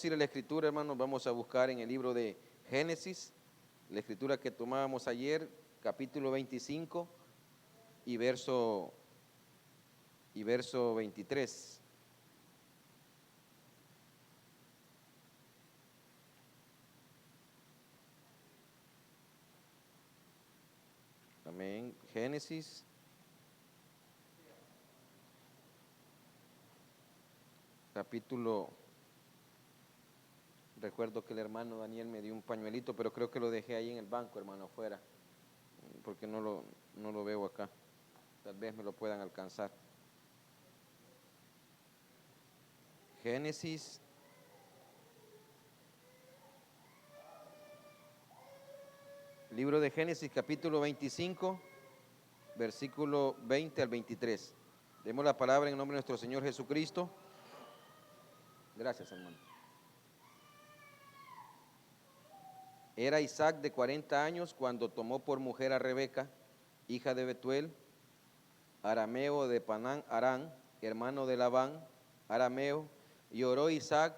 ir a la escritura, hermanos, vamos a buscar en el libro de Génesis, la escritura que tomábamos ayer, capítulo 25 y verso 23. Amén. Génesis. Capítulo. Recuerdo que el hermano Daniel me dio un pañuelito, pero creo que lo dejé ahí en el banco, hermano, afuera, porque no lo veo acá. Tal vez me lo puedan alcanzar. Génesis. Libro de Génesis, capítulo 25, versículo 20 al 23. Demos la palabra en el nombre de nuestro Señor Jesucristo. Gracias, hermano. Era Isaac de 40 años cuando tomó por mujer a Rebeca, hija de Betuel, arameo de Panán Arán, hermano de Labán, arameo, y oró Isaac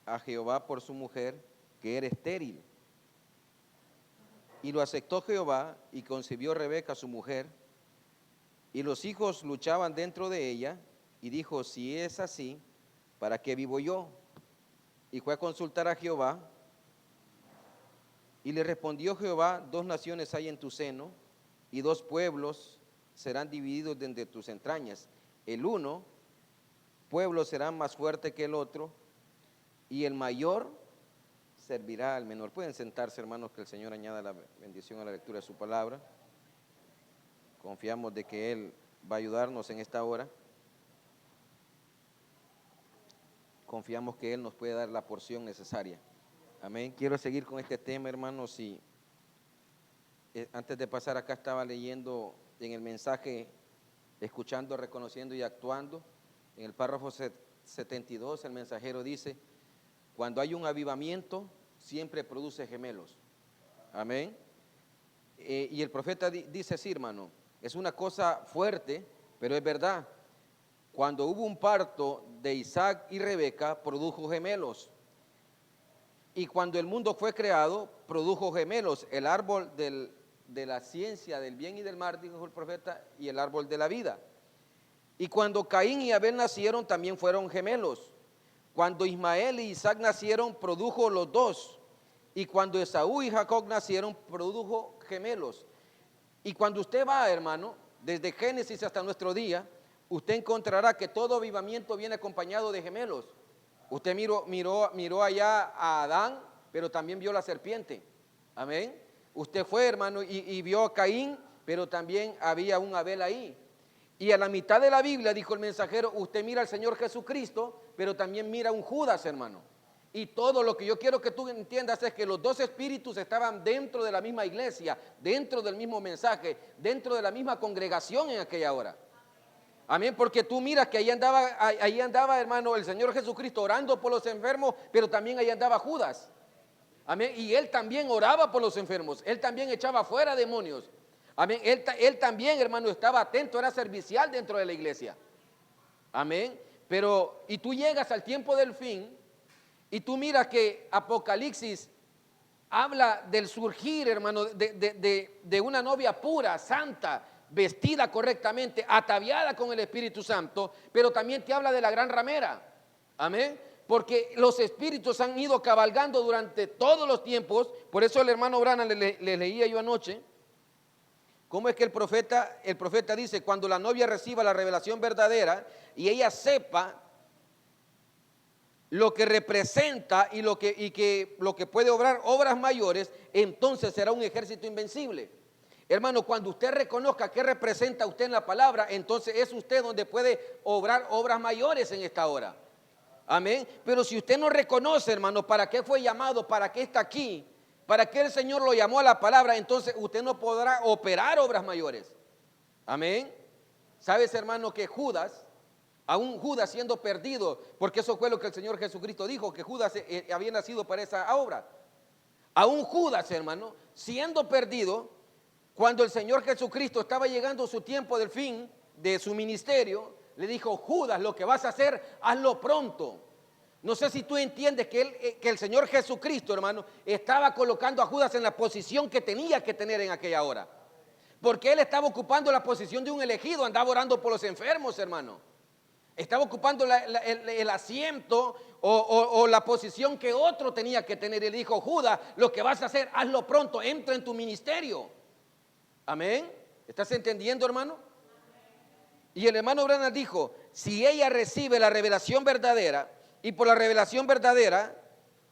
a Jehová por su mujer, que era estéril. Y lo aceptó Jehová, y concibió Rebeca su mujer, y los hijos luchaban dentro de ella, y dijo, si es así, ¿para qué vivo yo? Y fue a consultar a Jehová, y le respondió Jehová, 2 naciones hay en tu seno, y 2 pueblos serán divididos de entre tus entrañas. El uno pueblo será más fuerte que el otro, y el mayor servirá al menor. Pueden sentarse, hermanos, que el Señor añada la bendición a la lectura de su palabra. Confiamos de que Él va a ayudarnos en esta hora. Confiamos que Él nos puede dar la porción necesaria. Amén. Quiero seguir con este tema, hermanos, y antes de pasar acá estaba leyendo en el mensaje, escuchando, reconociendo y actuando. En el párrafo 72 el mensajero dice, cuando hay un avivamiento, siempre produce gemelos. Amén. Y el profeta dice así, hermano, es una cosa fuerte, pero es verdad. Cuando hubo un parto de Isaac y Rebeca, produjo gemelos. Y cuando el mundo fue creado, produjo gemelos, el árbol de la ciencia del bien y del mal, dijo el profeta, y el árbol de la vida. Y cuando Caín y Abel nacieron, también fueron gemelos. Cuando Ismael y Isaac nacieron, produjo los 2. Y cuando Esaú y Jacob nacieron, produjo gemelos. Y cuando usted va, hermano, desde Génesis hasta nuestro día, usted encontrará que todo avivamiento viene acompañado de gemelos. Usted miró allá a Adán, pero también vio la serpiente. Amén. Usted fue, hermano, y vio a Caín, pero también había un Abel ahí. Y a la mitad de la Biblia, dijo el mensajero, usted mira al Señor Jesucristo, pero también mira un Judas, hermano. Y todo lo que yo quiero que tú entiendas es que los 2 espíritus estaban dentro de la misma iglesia, dentro del mismo mensaje, dentro de la misma congregación en aquella hora. Amén, porque tú miras que ahí andaba, hermano, el Señor Jesucristo orando por los enfermos, pero también ahí andaba Judas. Amén, y él también oraba por los enfermos, él también echaba fuera demonios. Amén, él también, hermano, estaba atento, era servicial dentro de la iglesia. Amén, pero, y tú llegas al tiempo del fin, y tú miras que Apocalipsis habla del surgir, hermano, de una novia pura, santa, vestida correctamente, ataviada con el Espíritu Santo, pero también te habla de la gran ramera. Amén. Porque los espíritus han ido cabalgando durante todos los tiempos. Por eso el hermano Branham le leía yo anoche. ¿Cómo es que el profeta dice, cuando la novia reciba la revelación verdadera y ella sepa lo que representa y lo que puede obrar obras mayores, entonces será un ejército invencible. Hermano, cuando usted reconozca qué representa usted en la palabra, entonces es usted donde puede obrar obras mayores en esta hora. Amén. Pero si usted no reconoce, hermano, para qué fue llamado, para qué está aquí, para qué el Señor lo llamó a la palabra, entonces usted no podrá operar obras mayores. Amén. ¿Sabes, hermano, que Judas, aún Judas siendo perdido, porque eso fue lo que el Señor Jesucristo dijo, que Judas había nacido para esa obra? Aún Judas, hermano, siendo perdido, cuando el Señor Jesucristo estaba llegando su tiempo del fin de su ministerio, le dijo, Judas, lo que vas a hacer, hazlo pronto, No sé si tú entiendes que el Señor Jesucristo, hermano, estaba colocando a Judas en la posición que tenía que tener en aquella hora. Porque él estaba ocupando la posición de un elegido, andaba orando por los enfermos, hermano. Estaba ocupando el asiento o la posición que otro tenía que tener. Él dijo: Judas, lo que vas a hacer, hazlo pronto, entra en tu ministerio. Amén. ¿Estás entendiendo, hermano? Y el hermano Branham dijo: si ella recibe la revelación verdadera, y por la revelación verdadera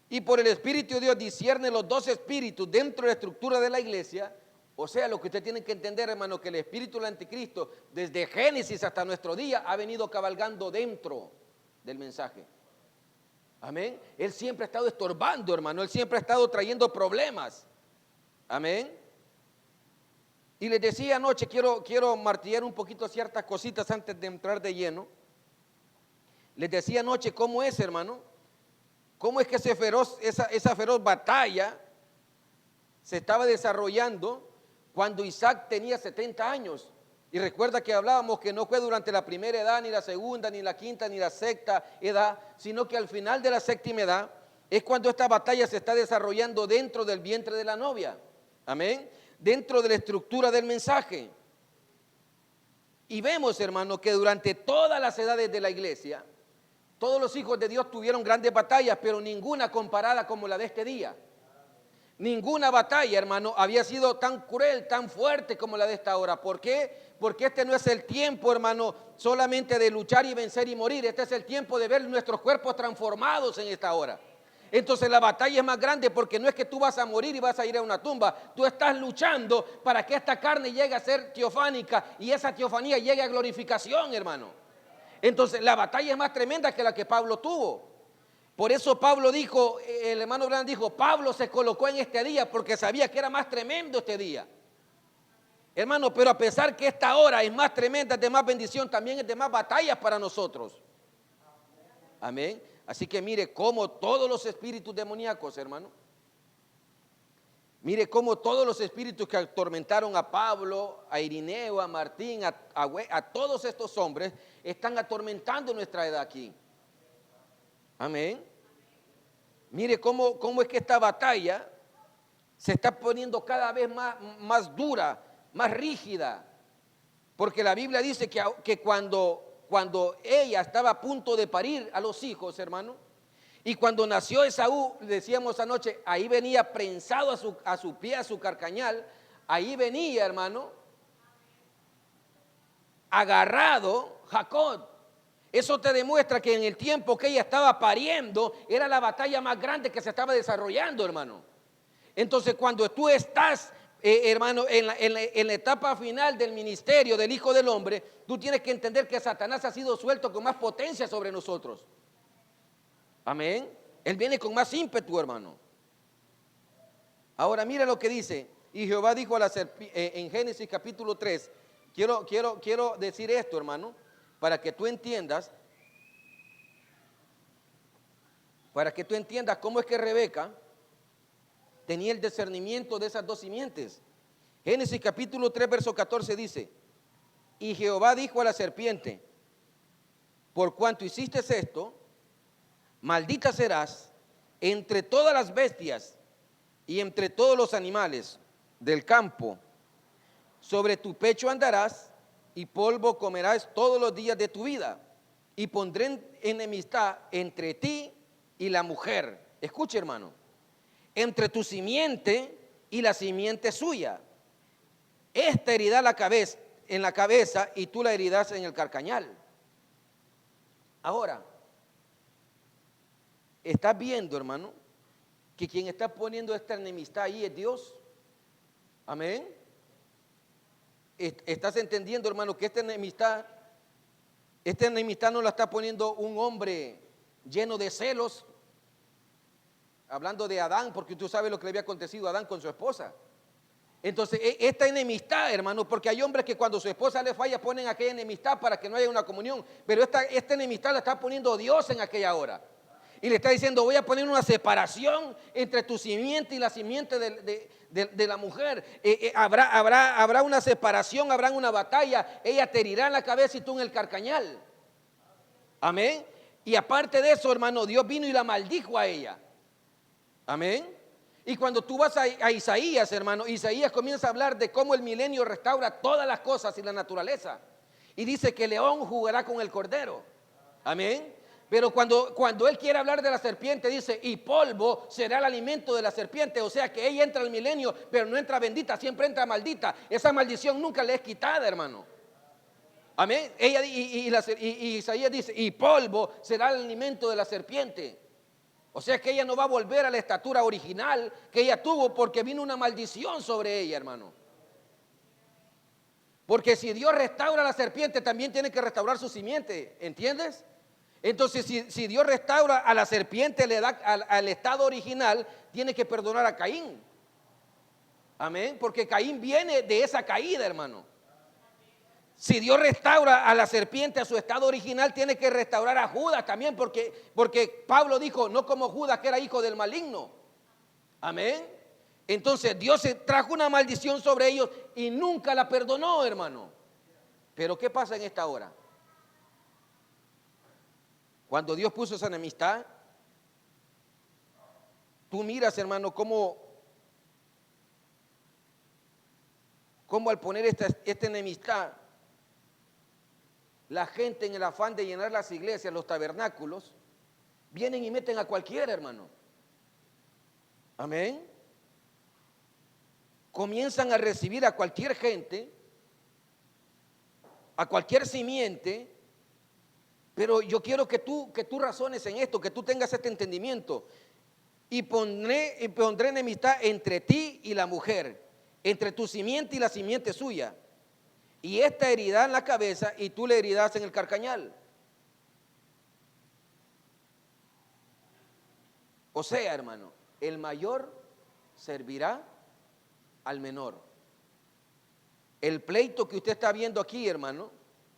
y por el Espíritu de Dios discierne los dos espíritus dentro de la estructura de la iglesia. O sea, lo que usted tiene que entender, hermano, que el espíritu del anticristo, desde Génesis hasta nuestro día, ha venido cabalgando dentro del mensaje. Amén. Él siempre ha estado estorbando, hermano. Él siempre ha estado trayendo problemas. Amén. Y les decía anoche, quiero martillar un poquito ciertas cositas antes de entrar de lleno. Les decía anoche cómo es, hermano, cómo es que esa feroz batalla se estaba desarrollando cuando Isaac tenía 70 años. Y recuerda que hablábamos que no fue durante la primera edad, ni la segunda, ni la quinta, ni la sexta edad, sino que al final de la séptima edad es cuando esta batalla se está desarrollando dentro del vientre de la novia. Amén. Dentro de la estructura del mensaje. Y vemos, hermano, que durante todas las edades de la iglesia, todos los hijos de Dios tuvieron grandes batallas, pero ninguna comparada como la de este día. Ninguna batalla, hermano, había sido tan cruel, tan fuerte como la de esta hora. ¿Por qué? Porque este no es el tiempo, hermano, solamente de luchar y vencer y morir. Este es el tiempo de ver nuestros cuerpos transformados en esta hora. Entonces la batalla es más grande porque no es que tú vas a morir y vas a ir a una tumba. Tú estás luchando para que esta carne llegue a ser teofánica y esa teofanía llegue a glorificación, hermano. Entonces la batalla es más tremenda que la que Pablo tuvo. Por eso Pablo dijo, el hermano Branham dijo, Pablo se colocó en este día porque sabía que era más tremendo este día. Hermano, pero a pesar que esta hora es más tremenda, es de más bendición, también es de más batallas para nosotros. Amén. Así que mire cómo todos los espíritus demoníacos, hermano, mire cómo todos los espíritus que atormentaron a Pablo, a Irineo, a Martín, a todos estos hombres, están atormentando nuestra edad aquí. Amén. Mire cómo es que esta batalla se está poniendo cada vez más dura, más rígida. Porque la Biblia dice que cuando ella estaba a punto de parir a los hijos, hermano, y cuando nació Esaú, decíamos anoche, ahí venía prensado a su pie, a su carcañal, ahí venía, hermano, agarrado Jacob. Eso te demuestra que en el tiempo que ella estaba pariendo, era la batalla más grande que se estaba desarrollando, hermano. Entonces, cuando tú estás, hermano, en la etapa final del ministerio del Hijo del Hombre, tú tienes que entender que Satanás ha sido suelto con más potencia sobre nosotros. Amén. Él viene con más ímpetu, hermano. Ahora mira lo que dice. Y Jehová dijo a la serpiente, en Génesis capítulo 3, quiero decir esto, hermano, para que tú entiendas cómo es que Rebeca tenía el discernimiento de esas dos simientes. Génesis capítulo 3, verso 14 dice: y Jehová dijo a la serpiente: por cuanto hiciste esto, maldita serás entre todas las bestias y entre todos los animales del campo. Sobre tu pecho andarás y polvo comerás todos los días de tu vida. Y pondré enemistad entre ti y la mujer. Escuche, hermano. Entre tu simiente y la simiente suya. Esta herirá en la cabeza y tú la herirás en el carcañal. Ahora, ¿estás viendo, hermano, que quien está poniendo esta enemistad ahí es Dios? Amén. ¿Estás entendiendo, hermano, que esta enemistad no la está poniendo un hombre lleno de celos? Hablando de Adán, porque tú sabes lo que le había acontecido a Adán con su esposa. Entonces, esta enemistad, hermano, porque hay hombres que cuando su esposa le falla ponen aquella enemistad para que no haya una comunión, pero esta enemistad la está poniendo Dios en aquella hora. Y le está diciendo: voy a poner una separación entre tu simiente y la simiente de la mujer. Habrá una separación, habrá una batalla. Ella te herirá en la cabeza y tú en el carcañal. Amén. Y aparte de eso, hermano, Dios vino y la maldijo a ella. Amén. Y cuando tú vas a Isaías, hermano, Isaías comienza a hablar de cómo el milenio restaura todas las cosas y la naturaleza. Y dice que el león jugará con el cordero. Amén. Pero cuando él quiere hablar de la serpiente, dice, y polvo será el alimento de la serpiente. O sea que ella entra al milenio, pero no entra bendita, siempre entra maldita. Esa maldición nunca le es quitada, hermano. Amén. Ella, y Isaías dice, y polvo será el alimento de la serpiente. O sea que ella no va a volver a la estatura original que ella tuvo, porque vino una maldición sobre ella, hermano. Porque si Dios restaura a la serpiente, también tiene que restaurar su simiente, ¿entiendes? Entonces, si Dios restaura a la serpiente, le da al estado original, tiene que perdonar a Caín. Amén, porque Caín viene de esa caída, hermano. Si Dios restaura a la serpiente a su estado original, tiene que restaurar a Judas también, porque Pablo dijo, no como Judas, que era hijo del maligno. Amén. Entonces Dios trajo una maldición sobre ellos y nunca la perdonó, hermano. Pero ¿qué pasa en esta hora? Cuando Dios puso esa enemistad, tú miras, hermano, cómo al poner esta enemistad, la gente, en el afán de llenar las iglesias, los tabernáculos, vienen y meten a cualquiera, hermano. Amén. Comienzan a recibir a cualquier gente, a cualquier simiente. Pero yo quiero que tú razones en esto, que tú tengas este entendimiento. Y pondré enemistad entre ti y la mujer, entre tu simiente y la simiente suya. Y esta herirá en la cabeza y tú le herirás en el carcañal. O sea, hermano, el mayor servirá al menor. El pleito que usted está viendo aquí, hermano,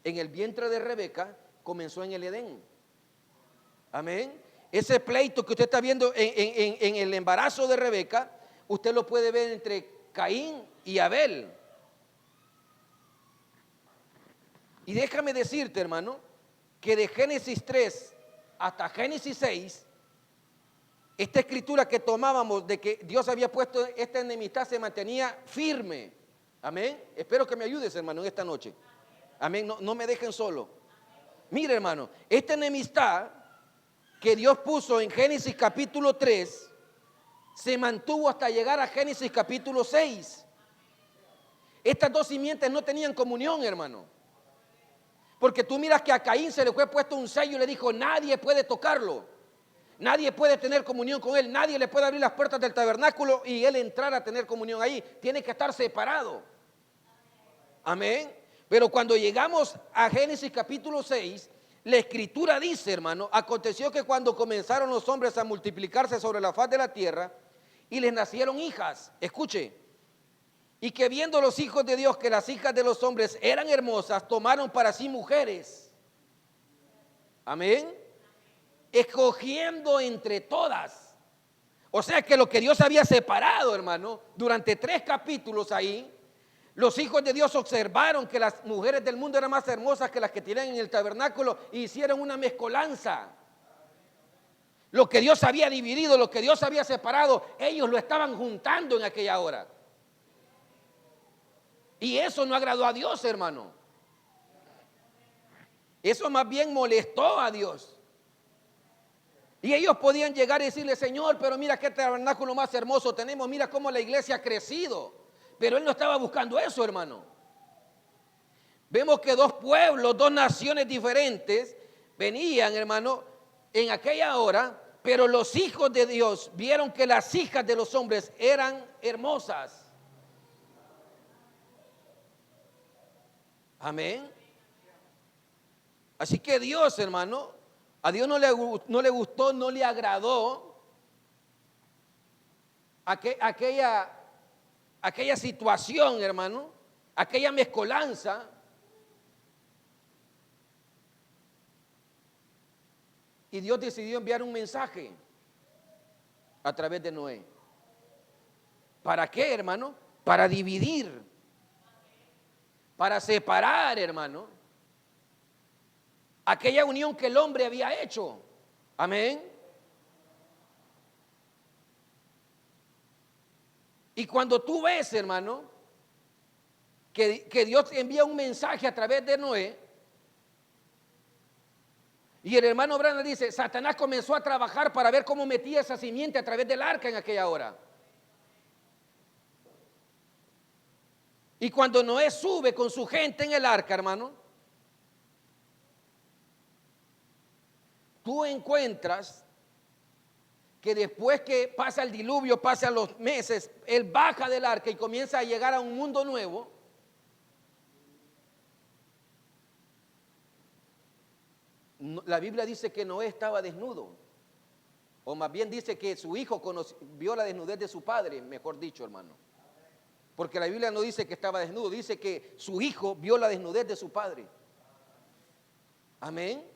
en el vientre de Rebeca, comenzó en el Edén. Amén. Ese pleito que usted está viendo en el embarazo de Rebeca, usted lo puede ver entre Caín y Abel. Y déjame decirte, hermano, que de Génesis 3 hasta Génesis 6, esta escritura que tomábamos de que Dios había puesto esta enemistad se mantenía firme. Amén. Espero que me ayudes, hermano, en esta noche. Amén. No me dejen solo. Mire, hermano, esta enemistad que Dios puso en Génesis capítulo 3 se mantuvo hasta llegar a Génesis capítulo 6. Estas dos simientes no tenían comunión, hermano. Porque tú miras que a Caín se le fue puesto un sello y le dijo, nadie puede tocarlo. Nadie puede tener comunión con él. Nadie le puede abrir las puertas del tabernáculo y él entrar a tener comunión ahí. Tiene que estar separado. Amén. Pero cuando llegamos a Génesis capítulo 6, la escritura dice, hermano, aconteció que cuando comenzaron los hombres a multiplicarse sobre la faz de la tierra y les nacieron hijas, escuche, y que viendo los hijos de Dios que las hijas de los hombres eran hermosas, tomaron para sí mujeres. Amén. Escogiendo entre todas. O sea que lo que Dios había separado, hermano, durante 3 capítulos ahí, los hijos de Dios observaron que las mujeres del mundo eran más hermosas que las que tenían en el tabernáculo e hicieron una mezcolanza. Lo que Dios había dividido, lo que Dios había separado, ellos lo estaban juntando en aquella hora. Y eso no agradó a Dios, hermano. Eso más bien molestó a Dios. Y ellos podían llegar y decirle, Señor, pero mira qué tabernáculo más hermoso tenemos, mira cómo la iglesia ha crecido. Pero él no estaba buscando eso, hermano. Vemos que 2 pueblos, 2 naciones diferentes venían, hermano, en aquella hora, pero los hijos de Dios vieron que las hijas de los hombres eran hermosas. Amén. Así que Dios, hermano, a Dios no le gustó, no le agradó aquella situación, hermano, aquella mezcolanza. Y Dios decidió enviar un mensaje a través de Noé. ¿Para qué, hermano? Para dividir, para separar, hermano. aquella unión que el hombre había hecho. Amén. Y cuando tú ves, hermano, que Dios envía un mensaje a través de Noé, y el hermano Branham dice, Satanás comenzó a trabajar para ver cómo metía esa simiente a través del arca en aquella hora. Y cuando Noé sube con su gente en el arca, hermano, tú encuentras que después que pasa el diluvio, pasan los meses, él baja del arca y comienza a llegar a un mundo nuevo. La Biblia dice que Noé estaba desnudo, o más bien dice que su hijo vio la desnudez de su padre, mejor dicho, hermano. Porque la Biblia no dice que estaba desnudo, dice que su hijo vio la desnudez de su padre. Amén.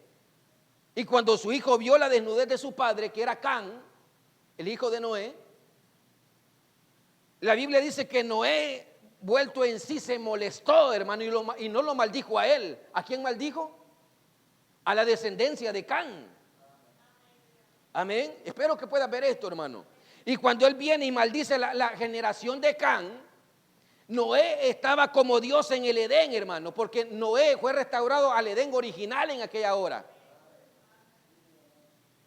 Y cuando su hijo vio la desnudez de su padre, que era Can, el hijo de Noé, la Biblia dice que Noé, vuelto en sí, se molestó, hermano, y no lo maldijo a él. ¿A quién maldijo? A la descendencia de Can. Amén. Espero que puedas ver esto, hermano. Y cuando él viene y maldice la generación de Can, Noé estaba como Dios en el Edén, hermano, porque Noé fue restaurado al Edén original en aquella hora.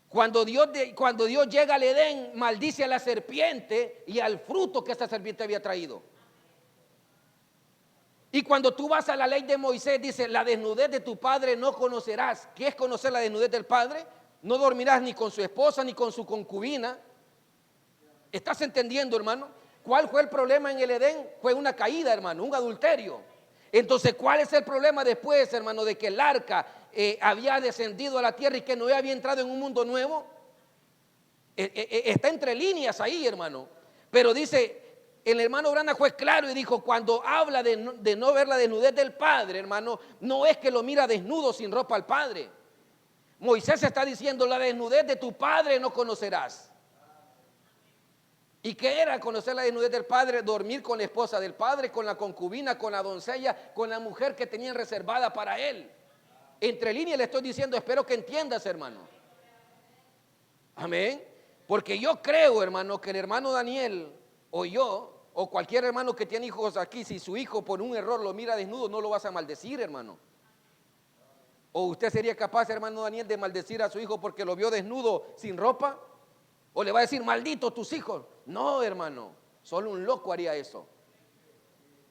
Cuando Dios llega al Edén, maldice a la serpiente y al fruto que esta serpiente había traído. Y cuando tú vas a la ley de Moisés, dice, la desnudez de tu padre no conocerás. ¿Qué es conocer la desnudez del padre? No dormirás ni con su esposa ni con su concubina. ¿Estás entendiendo, hermano? ¿Cuál fue el problema en el Edén? Fue una caída, hermano, un adulterio. Entonces, ¿cuál es el problema después, hermano, de que el arca había descendido a la tierra y que Noé había entrado en un mundo nuevo? Está entre líneas ahí, hermano. Pero dice, el hermano Branham fue claro y dijo, cuando habla de no ver la desnudez del padre, hermano, no es que lo mira desnudo sin ropa al padre. Moisés está diciendo, la desnudez de tu padre no conocerás. ¿Y qué era conocer la desnudez del padre? Dormir con la esposa del padre, con la concubina, con la doncella, con la mujer que tenían reservada para él. Entre líneas le estoy diciendo, espero que entiendas, hermano. Amén. Porque yo creo, hermano, que el hermano Daniel o yo, o cualquier hermano que tiene hijos aquí, si su hijo por un error lo mira desnudo, no lo vas a maldecir, hermano. ¿O usted sería capaz, hermano Daniel, de maldecir a su hijo porque lo vio desnudo sin ropa? ¿O le va a decir, maldito tus hijos? No, hermano, solo un loco haría eso.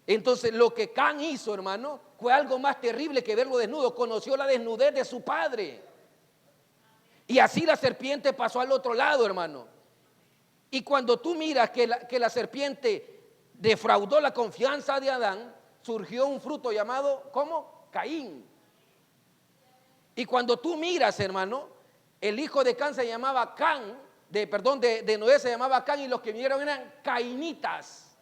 Entonces lo que Can hizo, hermano, fue algo más terrible que verlo desnudo. Conoció la desnudez de su padre. Y así la serpiente pasó al otro lado, hermano. Y cuando tú miras que la serpiente defraudó la confianza de Adán, surgió un fruto llamado, ¿cómo? Caín. Y cuando tú miras, hermano, el hijo de Can se llamaba de Noé se llamaba Can, y los que vinieron eran cainitas.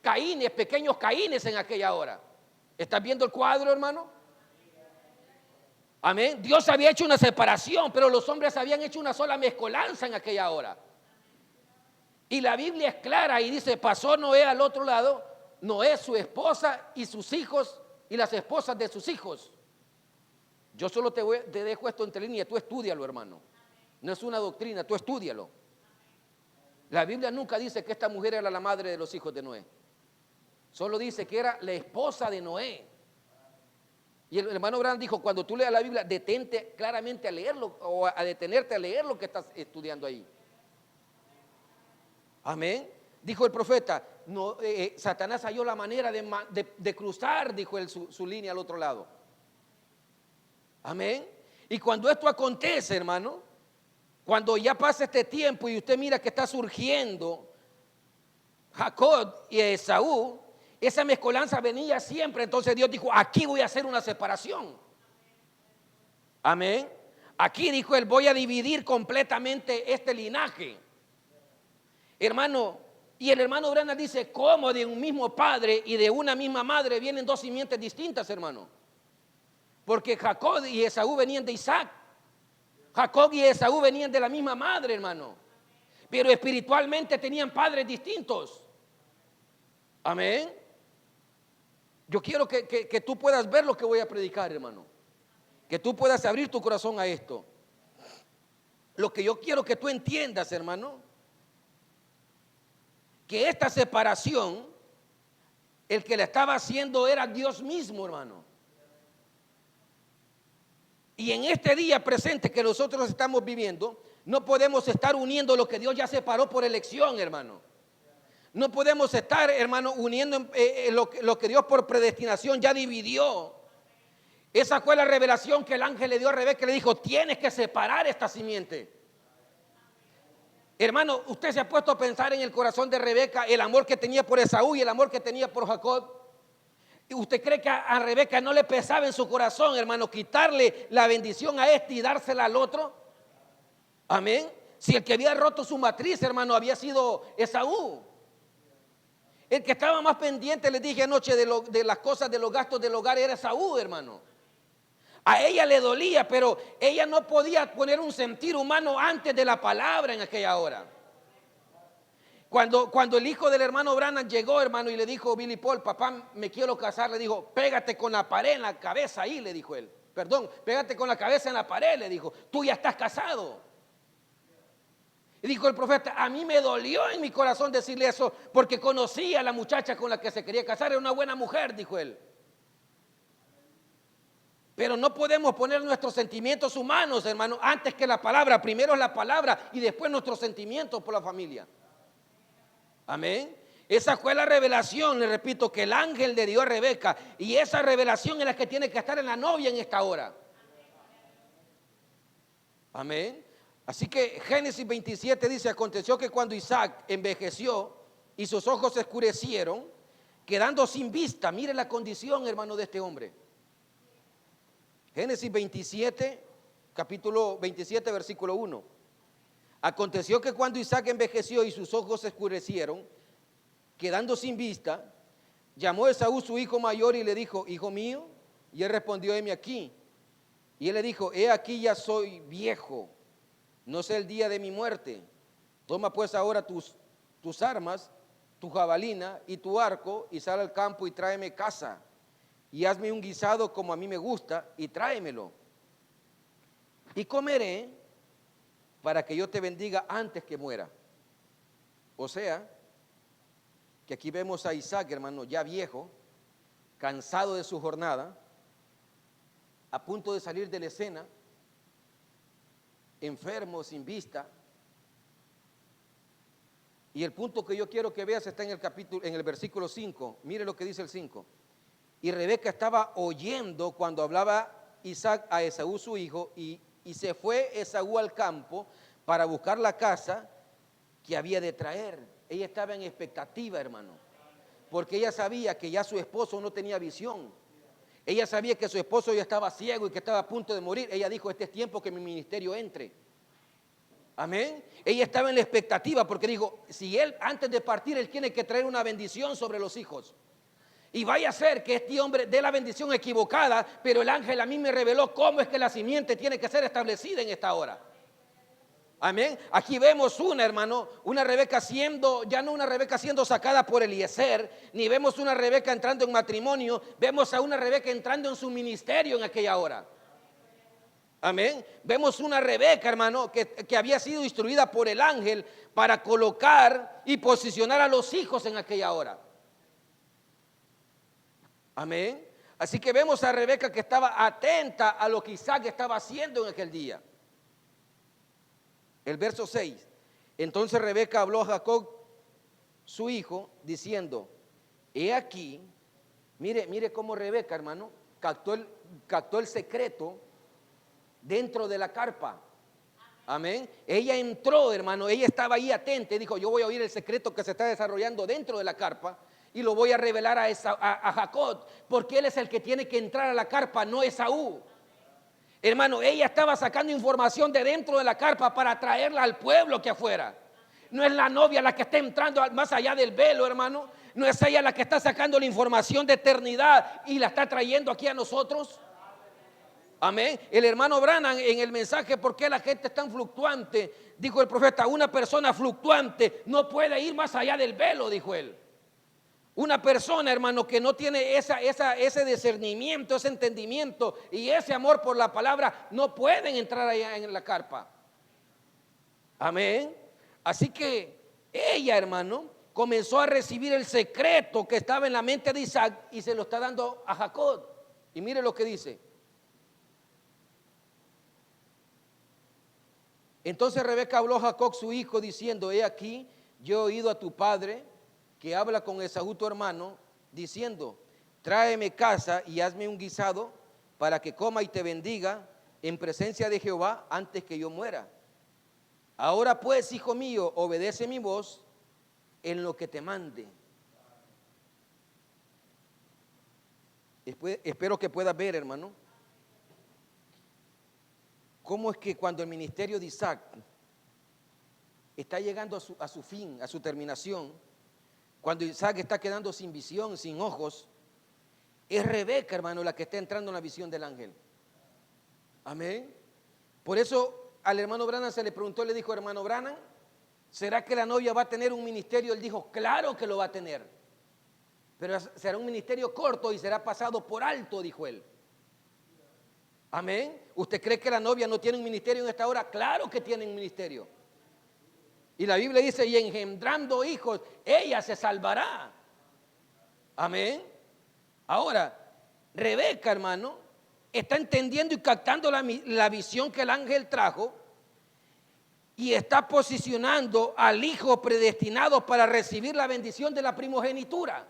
Caínes, pequeños caínes en aquella hora. ¿Estás viendo el cuadro, hermano? Amén. Dios había hecho una separación, pero los hombres habían hecho una sola mezcolanza en aquella hora. Y la Biblia es clara y dice, pasó Noé al otro lado, Noé, su esposa y sus hijos y las esposas de sus hijos. Yo solo te dejo esto entre líneas, tú estúdialo, hermano. No es una doctrina, tú estúdialo. La Biblia nunca dice que esta mujer era la madre de los hijos de Noé. Solo dice que era la esposa de Noé. Y el hermano Branham dijo, cuando tú leas la Biblia, detente claramente a leerlo, o a detenerte a leer lo que estás estudiando ahí. Amén. Dijo el profeta, no, Satanás halló la manera de cruzar, dijo él, su línea al otro lado. Amén. Y cuando esto acontece, hermano, cuando ya pasa este tiempo y usted mira que está surgiendo Jacob y Esaú, esa mezcolanza venía siempre. Entonces Dios dijo, aquí voy a hacer una separación. Amén. Aquí dijo él, voy a dividir completamente este linaje. Hermano, y el hermano Branham dice, ¿cómo de un mismo padre y de una misma madre vienen dos simientes distintas, hermano? Porque Jacob y Esaú venían de Isaac. Jacob y Esaú venían de la misma madre, hermano. Pero espiritualmente tenían padres distintos. Amén. Yo quiero que tú puedas ver lo que voy a predicar, hermano. Que tú puedas abrir tu corazón a esto. Lo que yo quiero que tú entiendas, hermano, que esta separación, el que la estaba haciendo era Dios mismo, hermano. Y en este día presente que nosotros estamos viviendo, no podemos estar uniendo lo que Dios ya separó por elección, hermano. No podemos estar, hermano, uniendo lo que Dios por predestinación ya dividió. Esa fue la revelación que el ángel le dio a Rebeca, le dijo: tienes que separar esta simiente. Hermano, usted se ha puesto a pensar en el corazón de Rebeca, el amor que tenía por Esaú y el amor que tenía por Jacob. ¿Y usted cree que a Rebeca no le pesaba en su corazón, hermano, quitarle la bendición a este y dársela al otro? Amén. Si el que había roto su matriz, hermano, había sido Esaú. El que estaba más pendiente, les dije anoche, de las cosas, de los gastos del hogar, era Esaú, hermano. A ella le dolía, pero ella no podía poner un sentir humano antes de la palabra en aquella hora. Cuando el hijo del hermano Branham llegó, hermano, y le dijo: Billy Paul, papá, me quiero casar, le dijo: pégate con la pared en la cabeza ahí, le dijo él. Perdón, pégate con la cabeza en la pared, le dijo. Tú ya estás casado. Y dijo el profeta: a mí me dolió en mi corazón decirle eso, porque conocía a la muchacha con la que se quería casar, era una buena mujer, dijo él. Pero no podemos poner nuestros sentimientos humanos, hermano, antes que la palabra. Primero es la palabra y después nuestros sentimientos por la familia. Amén. Esa fue la revelación, le repito, que el ángel le dio a Rebeca. Y esa revelación es la que tiene que estar en la novia en esta hora. Amén. Así que Génesis 27 dice: aconteció que cuando Isaac envejeció y sus ojos se oscurecieron, quedando sin vista. Mire la condición, hermano, de este hombre. Génesis 27, capítulo 27, versículo 1. Aconteció que cuando Isaac envejeció y sus ojos se oscurecieron, quedando sin vista, llamó a Esaú su hijo mayor y le dijo: hijo mío. Y él respondió: heme aquí. Y él le dijo: he aquí, ya soy viejo, no sé el día de mi muerte. Toma pues ahora tus armas, tu jabalina y tu arco, y sal al campo y tráeme caza, y hazme un guisado como a mí me gusta, y tráemelo. Y comeré, para que yo te bendiga antes que muera. O sea, que aquí vemos a Isaac, hermano, ya viejo, cansado de su jornada, a punto de salir de la escena, enfermo, sin vista. Y el punto que yo quiero que veas está en el versículo 5. Mire lo que dice el 5. Y Rebeca estaba oyendo cuando hablaba Isaac a Esaú su hijo, y se fue Esaú al campo para buscar la caza que había de traer. Ella estaba en expectativa, hermano, porque ella sabía que ya su esposo no tenía visión. Ella sabía que su esposo ya estaba ciego y que estaba a punto de morir. Ella dijo: este es tiempo que mi ministerio entre. Amén. Ella estaba en la expectativa porque dijo: si él antes de partir, él tiene que traer una bendición sobre los hijos. Y vaya a ser que este hombre dé la bendición equivocada, pero el ángel a mí me reveló cómo es que la simiente tiene que ser establecida en esta hora. Amén. Aquí vemos una Rebeca siendo, ya no una Rebeca siendo sacada por Eliezer, ni vemos una Rebeca entrando en matrimonio, vemos a una Rebeca entrando en su ministerio en aquella hora. Amén. Vemos una Rebeca, hermano, que había sido instruida por el ángel para colocar y posicionar a los hijos en aquella hora. Amén. Así que vemos a Rebeca que estaba atenta a lo que Isaac estaba haciendo en aquel día. El verso 6. Entonces Rebeca habló a Jacob, su hijo, diciendo: he aquí, mire cómo Rebeca, hermano, captó el secreto dentro de la carpa. Amén. Ella entró, hermano, ella estaba ahí atenta y dijo: yo voy a oír el secreto que se está desarrollando dentro de la carpa y lo voy a revelar a Jacob, porque él es el que tiene que entrar a la carpa, no Esaú. Hermano, ella estaba sacando información de dentro de la carpa para traerla al pueblo que afuera. No es la novia la que está entrando más allá del velo, hermano. No es ella la que está sacando la información de eternidad y la está trayendo aquí a nosotros. Amén. El hermano Branham en el mensaje ¿por qué la gente es tan fluctuante? Dijo el profeta: una persona fluctuante no puede ir más allá del velo, dijo él. Una persona, hermano, que no tiene ese discernimiento, ese entendimiento y ese amor por la palabra, no pueden entrar allá en la carpa. Amén. Así que ella, hermano, comenzó a recibir el secreto que estaba en la mente de Isaac y se lo está dando a Jacob. Y mire lo que dice. Entonces Rebeca habló a Jacob su hijo diciendo: he aquí, yo he oído a tu padre que habla con Esaú tu hermano, diciendo: tráeme caza y hazme un guisado para que coma y te bendiga en presencia de Jehová antes que yo muera. Ahora pues, hijo mío, obedece mi voz en lo que te mande. Espero que puedas ver, hermano, cómo es que cuando el ministerio de Isaac está llegando a su fin, a su terminación, cuando Isaac está quedando sin visión, sin ojos, es Rebeca, hermano, la que está entrando en la visión del ángel. Amén. Por eso al hermano Branham se le preguntó, le dijo: hermano Branham, ¿será que la novia va a tener un ministerio? Él dijo: claro que lo va a tener, pero será un ministerio corto y será pasado por alto, dijo él. Amén. ¿Usted cree que la novia no tiene un ministerio en esta hora? Claro que tiene un ministerio. Y la Biblia dice: y engendrando hijos, ella se salvará. Amén. Ahora, Rebeca, hermano, está entendiendo y captando la visión que el ángel trajo y está posicionando al hijo predestinado para recibir la bendición de la primogenitura.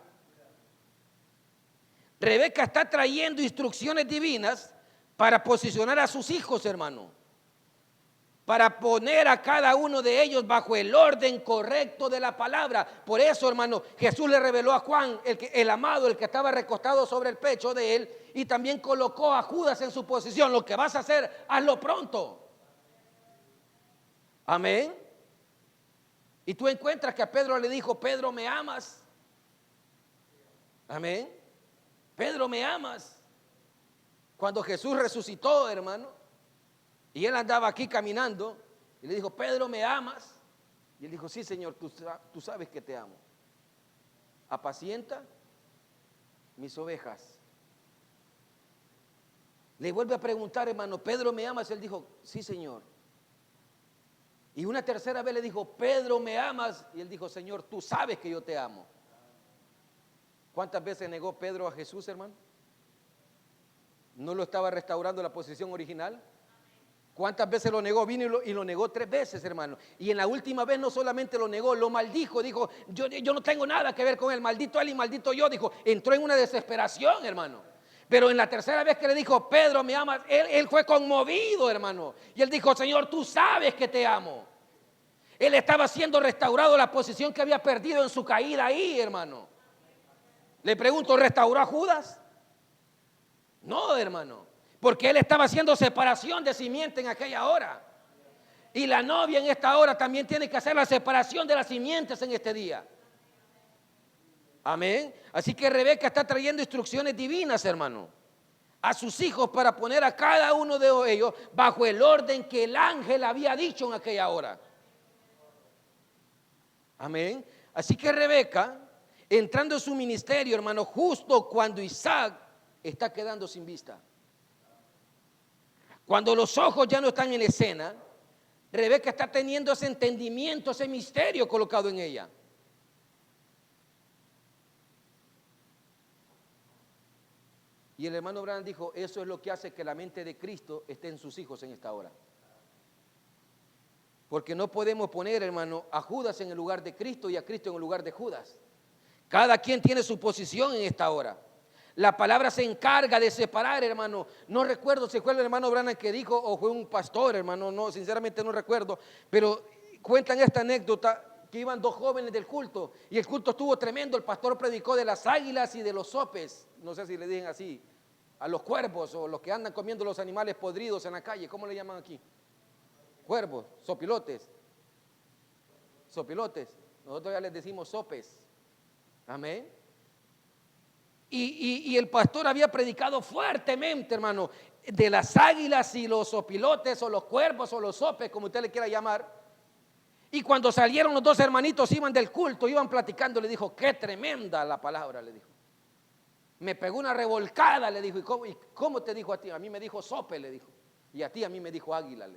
Rebeca está trayendo instrucciones divinas para posicionar a sus hijos, hermano, para poner a cada uno de ellos bajo el orden correcto de la palabra. Por eso, hermano, Jesús le reveló a Juan, el amado, el que estaba recostado sobre el pecho de él, y también colocó a Judas en su posición. Lo que vas a hacer, hazlo pronto. Amén. Y tú encuentras que a Pedro le dijo: Pedro, ¿me amas? Amén. Pedro, ¿me amas? Cuando Jesús resucitó, hermano, y él andaba aquí caminando, y le dijo: Pedro, ¿me amas? Y él dijo: sí, Señor, tú sabes que te amo. Apacienta mis ovejas. Le vuelve a preguntar, hermano: Pedro, ¿me amas? Él dijo: sí, Señor. Y una tercera vez le dijo: Pedro, ¿me amas? Y él dijo: Señor, tú sabes que yo te amo. ¿Cuántas veces negó Pedro a Jesús, hermano? ¿No lo estaba restaurando la posición original? ¿Cuántas veces lo negó? Vino y lo negó 3 veces, hermano. Y en la última vez no solamente lo negó, lo maldijo. Dijo: yo no tengo nada que ver con él, maldito él y maldito yo. Dijo, entró en una desesperación, hermano. Pero en la tercera vez que le dijo: Pedro, ¿me amas? Él fue conmovido, hermano. Y él dijo: Señor, tú sabes que te amo. Él estaba siendo restaurado la posición que había perdido en su caída ahí, hermano. Le pregunto, ¿restauró a Judas? No, hermano, porque él estaba haciendo separación de simiente en aquella hora. Y la novia en esta hora también tiene que hacer la separación de las simientes en este día. Amén. Así que Rebeca está trayendo instrucciones divinas, hermano, a sus hijos para poner a cada uno de ellos bajo el orden que el ángel había dicho en aquella hora. Amén. Así que Rebeca, entrando en su ministerio, hermano, justo cuando Isaac está quedando sin vista, cuando los ojos ya no están en escena, Rebeca está teniendo ese entendimiento, ese misterio colocado en ella. Y el hermano Branham dijo: eso es lo que hace que la mente de Cristo esté en sus hijos en esta hora. Porque no podemos poner, hermano, a Judas en el lugar de Cristo y a Cristo en el lugar de Judas. Cada quien tiene su posición en esta hora. La palabra se encarga de separar, hermano. No recuerdo si fue el hermano Branham que dijo o fue un pastor, hermano. No, sinceramente no recuerdo. Pero cuentan esta anécdota, que iban 2 jóvenes del culto y el culto estuvo tremendo. El pastor predicó de las águilas y de los sopes. No sé si le dicen así, a los cuervos o los que andan comiendo los animales podridos en la calle. ¿Cómo le llaman aquí? Cuervos, sopilotes. Sopilotes. Nosotros ya les decimos sopes. Amén. Y el pastor había predicado fuertemente, hermano, de las águilas y los sopilotes o los cuervos o los sopes, como usted le quiera llamar. Y cuando salieron los dos hermanitos, iban del culto, iban platicando, le dijo, qué tremenda la palabra, le dijo. Me pegó una revolcada, le dijo. ¿Y cómo te dijo a ti? A mí me dijo sope, le dijo. Y a ti, a mí me dijo águila.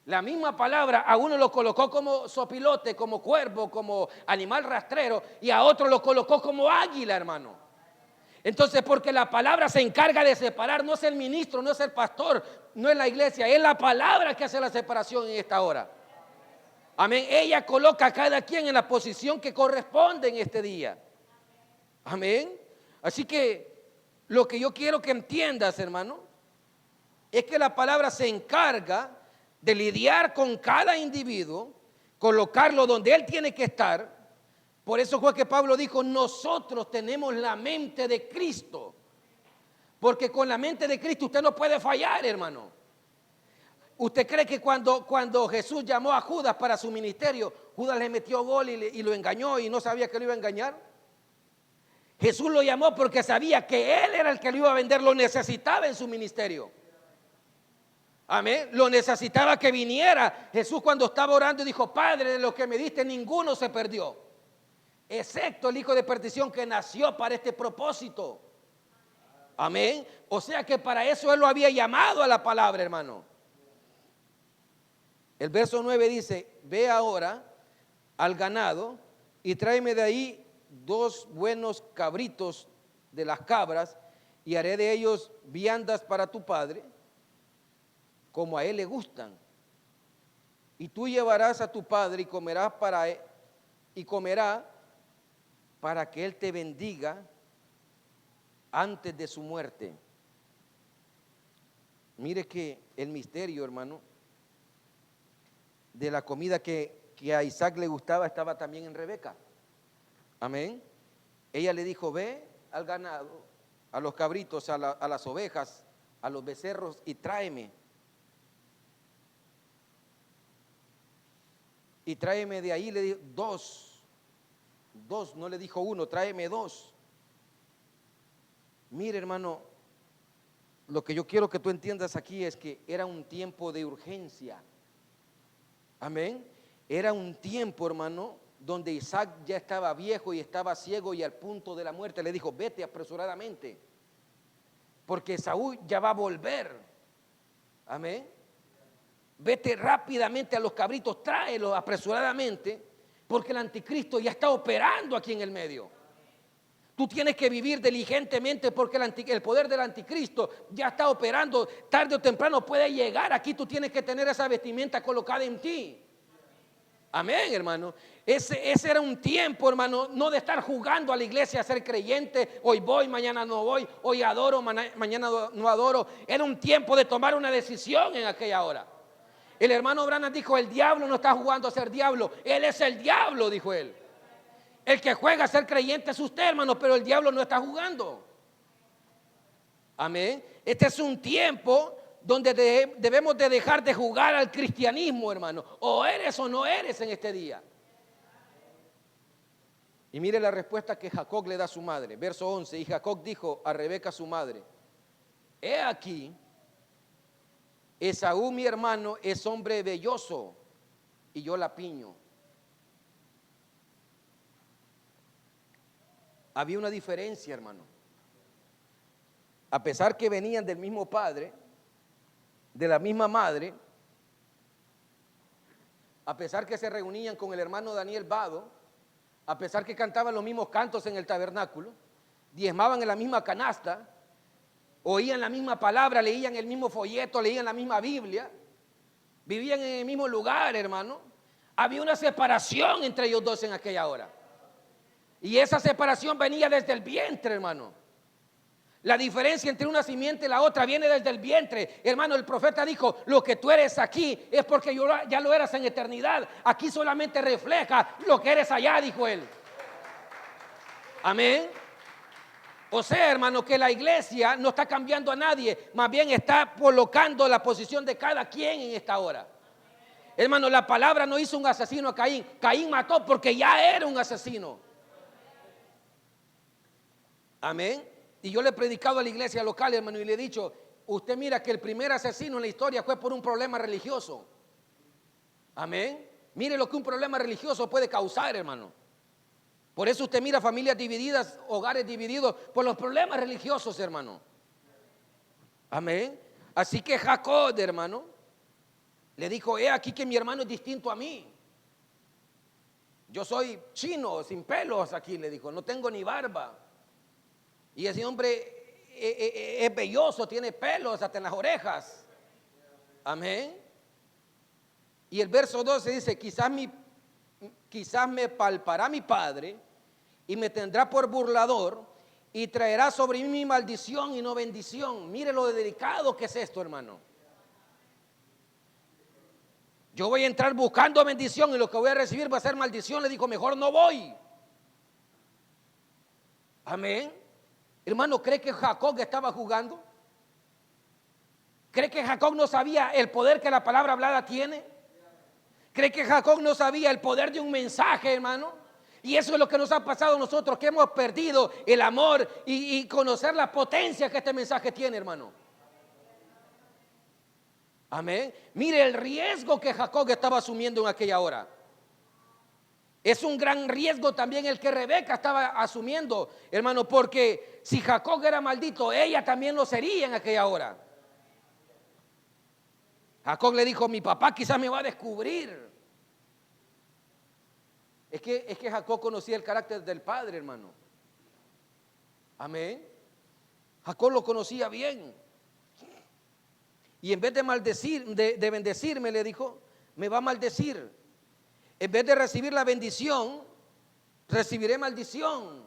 La misma palabra a uno lo colocó como sopilote, como cuervo, como animal rastrero, y a otro lo colocó como águila, hermano. Entonces, porque la palabra se encarga de separar, no es el ministro, no es el pastor, no es la iglesia, es la palabra que hace la separación en esta hora. Amén. Ella coloca a cada quien en la posición que corresponde en este día. Amén. Así que lo que yo quiero que entiendas, hermano, es que la palabra se encarga de lidiar con cada individuo, colocarlo donde él tiene que estar. Por eso fue que Pablo dijo, nosotros tenemos la mente de Cristo. Porque con la mente de Cristo usted no puede fallar, hermano. ¿Usted cree que cuando Jesús llamó a Judas para su ministerio, Judas le metió gol y lo engañó y no sabía que lo iba a engañar? Jesús lo llamó porque sabía que él era el que lo iba a vender, lo necesitaba en su ministerio. Amén. Lo necesitaba que viniera. Jesús cuando estaba orando dijo, Padre, de lo que me diste ninguno se perdió, excepto el hijo de perdición que nació para este propósito. Amén. O sea que para eso él lo había llamado a la palabra, hermano. El verso 9 dice, ve ahora al ganado y tráeme de ahí 2 buenos cabritos de las cabras y haré de ellos viandas para tu padre, como a él le gustan. Y tú llevarás a tu padre y comerás comerá para que él te bendiga antes de su muerte. Mire que el misterio, hermano, de la comida que a Isaac le gustaba estaba también en Rebeca. Amén. Ella le dijo, ve al ganado, a los cabritos, a las ovejas, a los becerros y tráeme. Y tráeme de ahí, le dijo, 2, no le dijo 1, tráeme 2. Mire, hermano, lo que yo quiero que tú entiendas aquí es que era un tiempo de urgencia. Amén. Era un tiempo, hermano, donde Isaac ya estaba viejo y estaba ciego y al punto de la muerte. Le dijo, vete apresuradamente, porque Saúl ya va a volver. Amén. Vete rápidamente a los cabritos, tráelos apresuradamente, porque el anticristo ya está operando aquí en el medio. Tú tienes que vivir diligentemente porque el poder del anticristo ya está operando. Tarde o temprano puede llegar aquí. Tú tienes que tener esa vestimenta colocada en ti. Amén, hermano. Ese era un tiempo, hermano, no de estar jugando a la iglesia a ser creyente. Hoy voy, mañana no voy. Hoy adoro, mañana no adoro. Era un tiempo de tomar una decisión en aquella hora. El hermano Branham dijo, el diablo no está jugando a ser diablo. Él es el diablo, dijo él. El que juega a ser creyente es usted, hermano, pero el diablo no está jugando. Amén. Este es un tiempo donde debemos de dejar de jugar al cristianismo, hermano. O eres o no eres en este día. Y mire la respuesta que Jacob le da a su madre. Verso 11. Y Jacob dijo a Rebeca su madre, he aquí, Esaú mi hermano es hombre velloso y yo la piño. Había una diferencia, hermano. A pesar que venían del mismo padre, de la misma madre, a pesar que se reunían con el hermano Daniel Vado, a pesar que cantaban los mismos cantos en el tabernáculo, diezmaban en la misma canasta, oían la misma palabra, leían el mismo folleto, leían la misma Biblia, vivían en el mismo lugar, hermano. Había una separación entre ellos dos en aquella hora. Y esa separación venía desde el vientre, hermano. La diferencia entre una simiente y la otra viene desde el vientre. Hermano, el profeta dijo, lo que tú eres aquí es porque ya lo eras en eternidad. Aquí solamente refleja lo que eres allá, dijo él. Amén. O sea, hermano, que la iglesia no está cambiando a nadie, más bien está colocando la posición de cada quien en esta hora. Hermano, la palabra no hizo un asesino a Caín. Caín mató porque ya era un asesino. Amén. Y yo le he predicado a la iglesia local, hermano, y le he dicho, usted mira que el primer asesino en la historia fue por un problema religioso. Amén. Mire lo que un problema religioso puede causar, hermano. Por eso usted mira familias divididas, hogares divididos por los problemas religiosos, hermano. Amén. Así que Jacob, hermano, le dijo: he aquí que mi hermano es distinto a mí. Yo soy chino, sin pelos aquí, le dijo, no tengo ni barba. Y ese hombre es velloso, tiene pelos hasta en las orejas. Amén. Y el verso 12 dice: quizás me palpará mi padre y me tendrá por burlador y traerá sobre mí maldición y no bendición. Mire lo delicado que es esto, hermano. Yo voy a entrar buscando bendición y lo que voy a recibir va a ser maldición. Le dijo: mejor no voy. Amén. Hermano, ¿cree que Jacob estaba jugando? ¿Cree que Jacob no sabía el poder que la palabra hablada tiene? ¿Cree que Jacob no sabía el poder de un mensaje, hermano? Y eso es lo que nos ha pasado a nosotros, que hemos perdido el amor y conocer la potencia que este mensaje tiene, hermano. Amén. Mire el riesgo que Jacob estaba asumiendo en aquella hora. Es un gran riesgo también el que Rebeca estaba asumiendo, hermano, porque si Jacob era maldito, ella también lo sería en aquella hora. Jacob le dijo: mi papá quizás me va a descubrir. Es que Jacob conocía el carácter del padre, hermano. Amén. Jacob lo conocía bien. Y en vez de bendecirme, le dijo, me va a maldecir. En vez de recibir la bendición, recibiré maldición.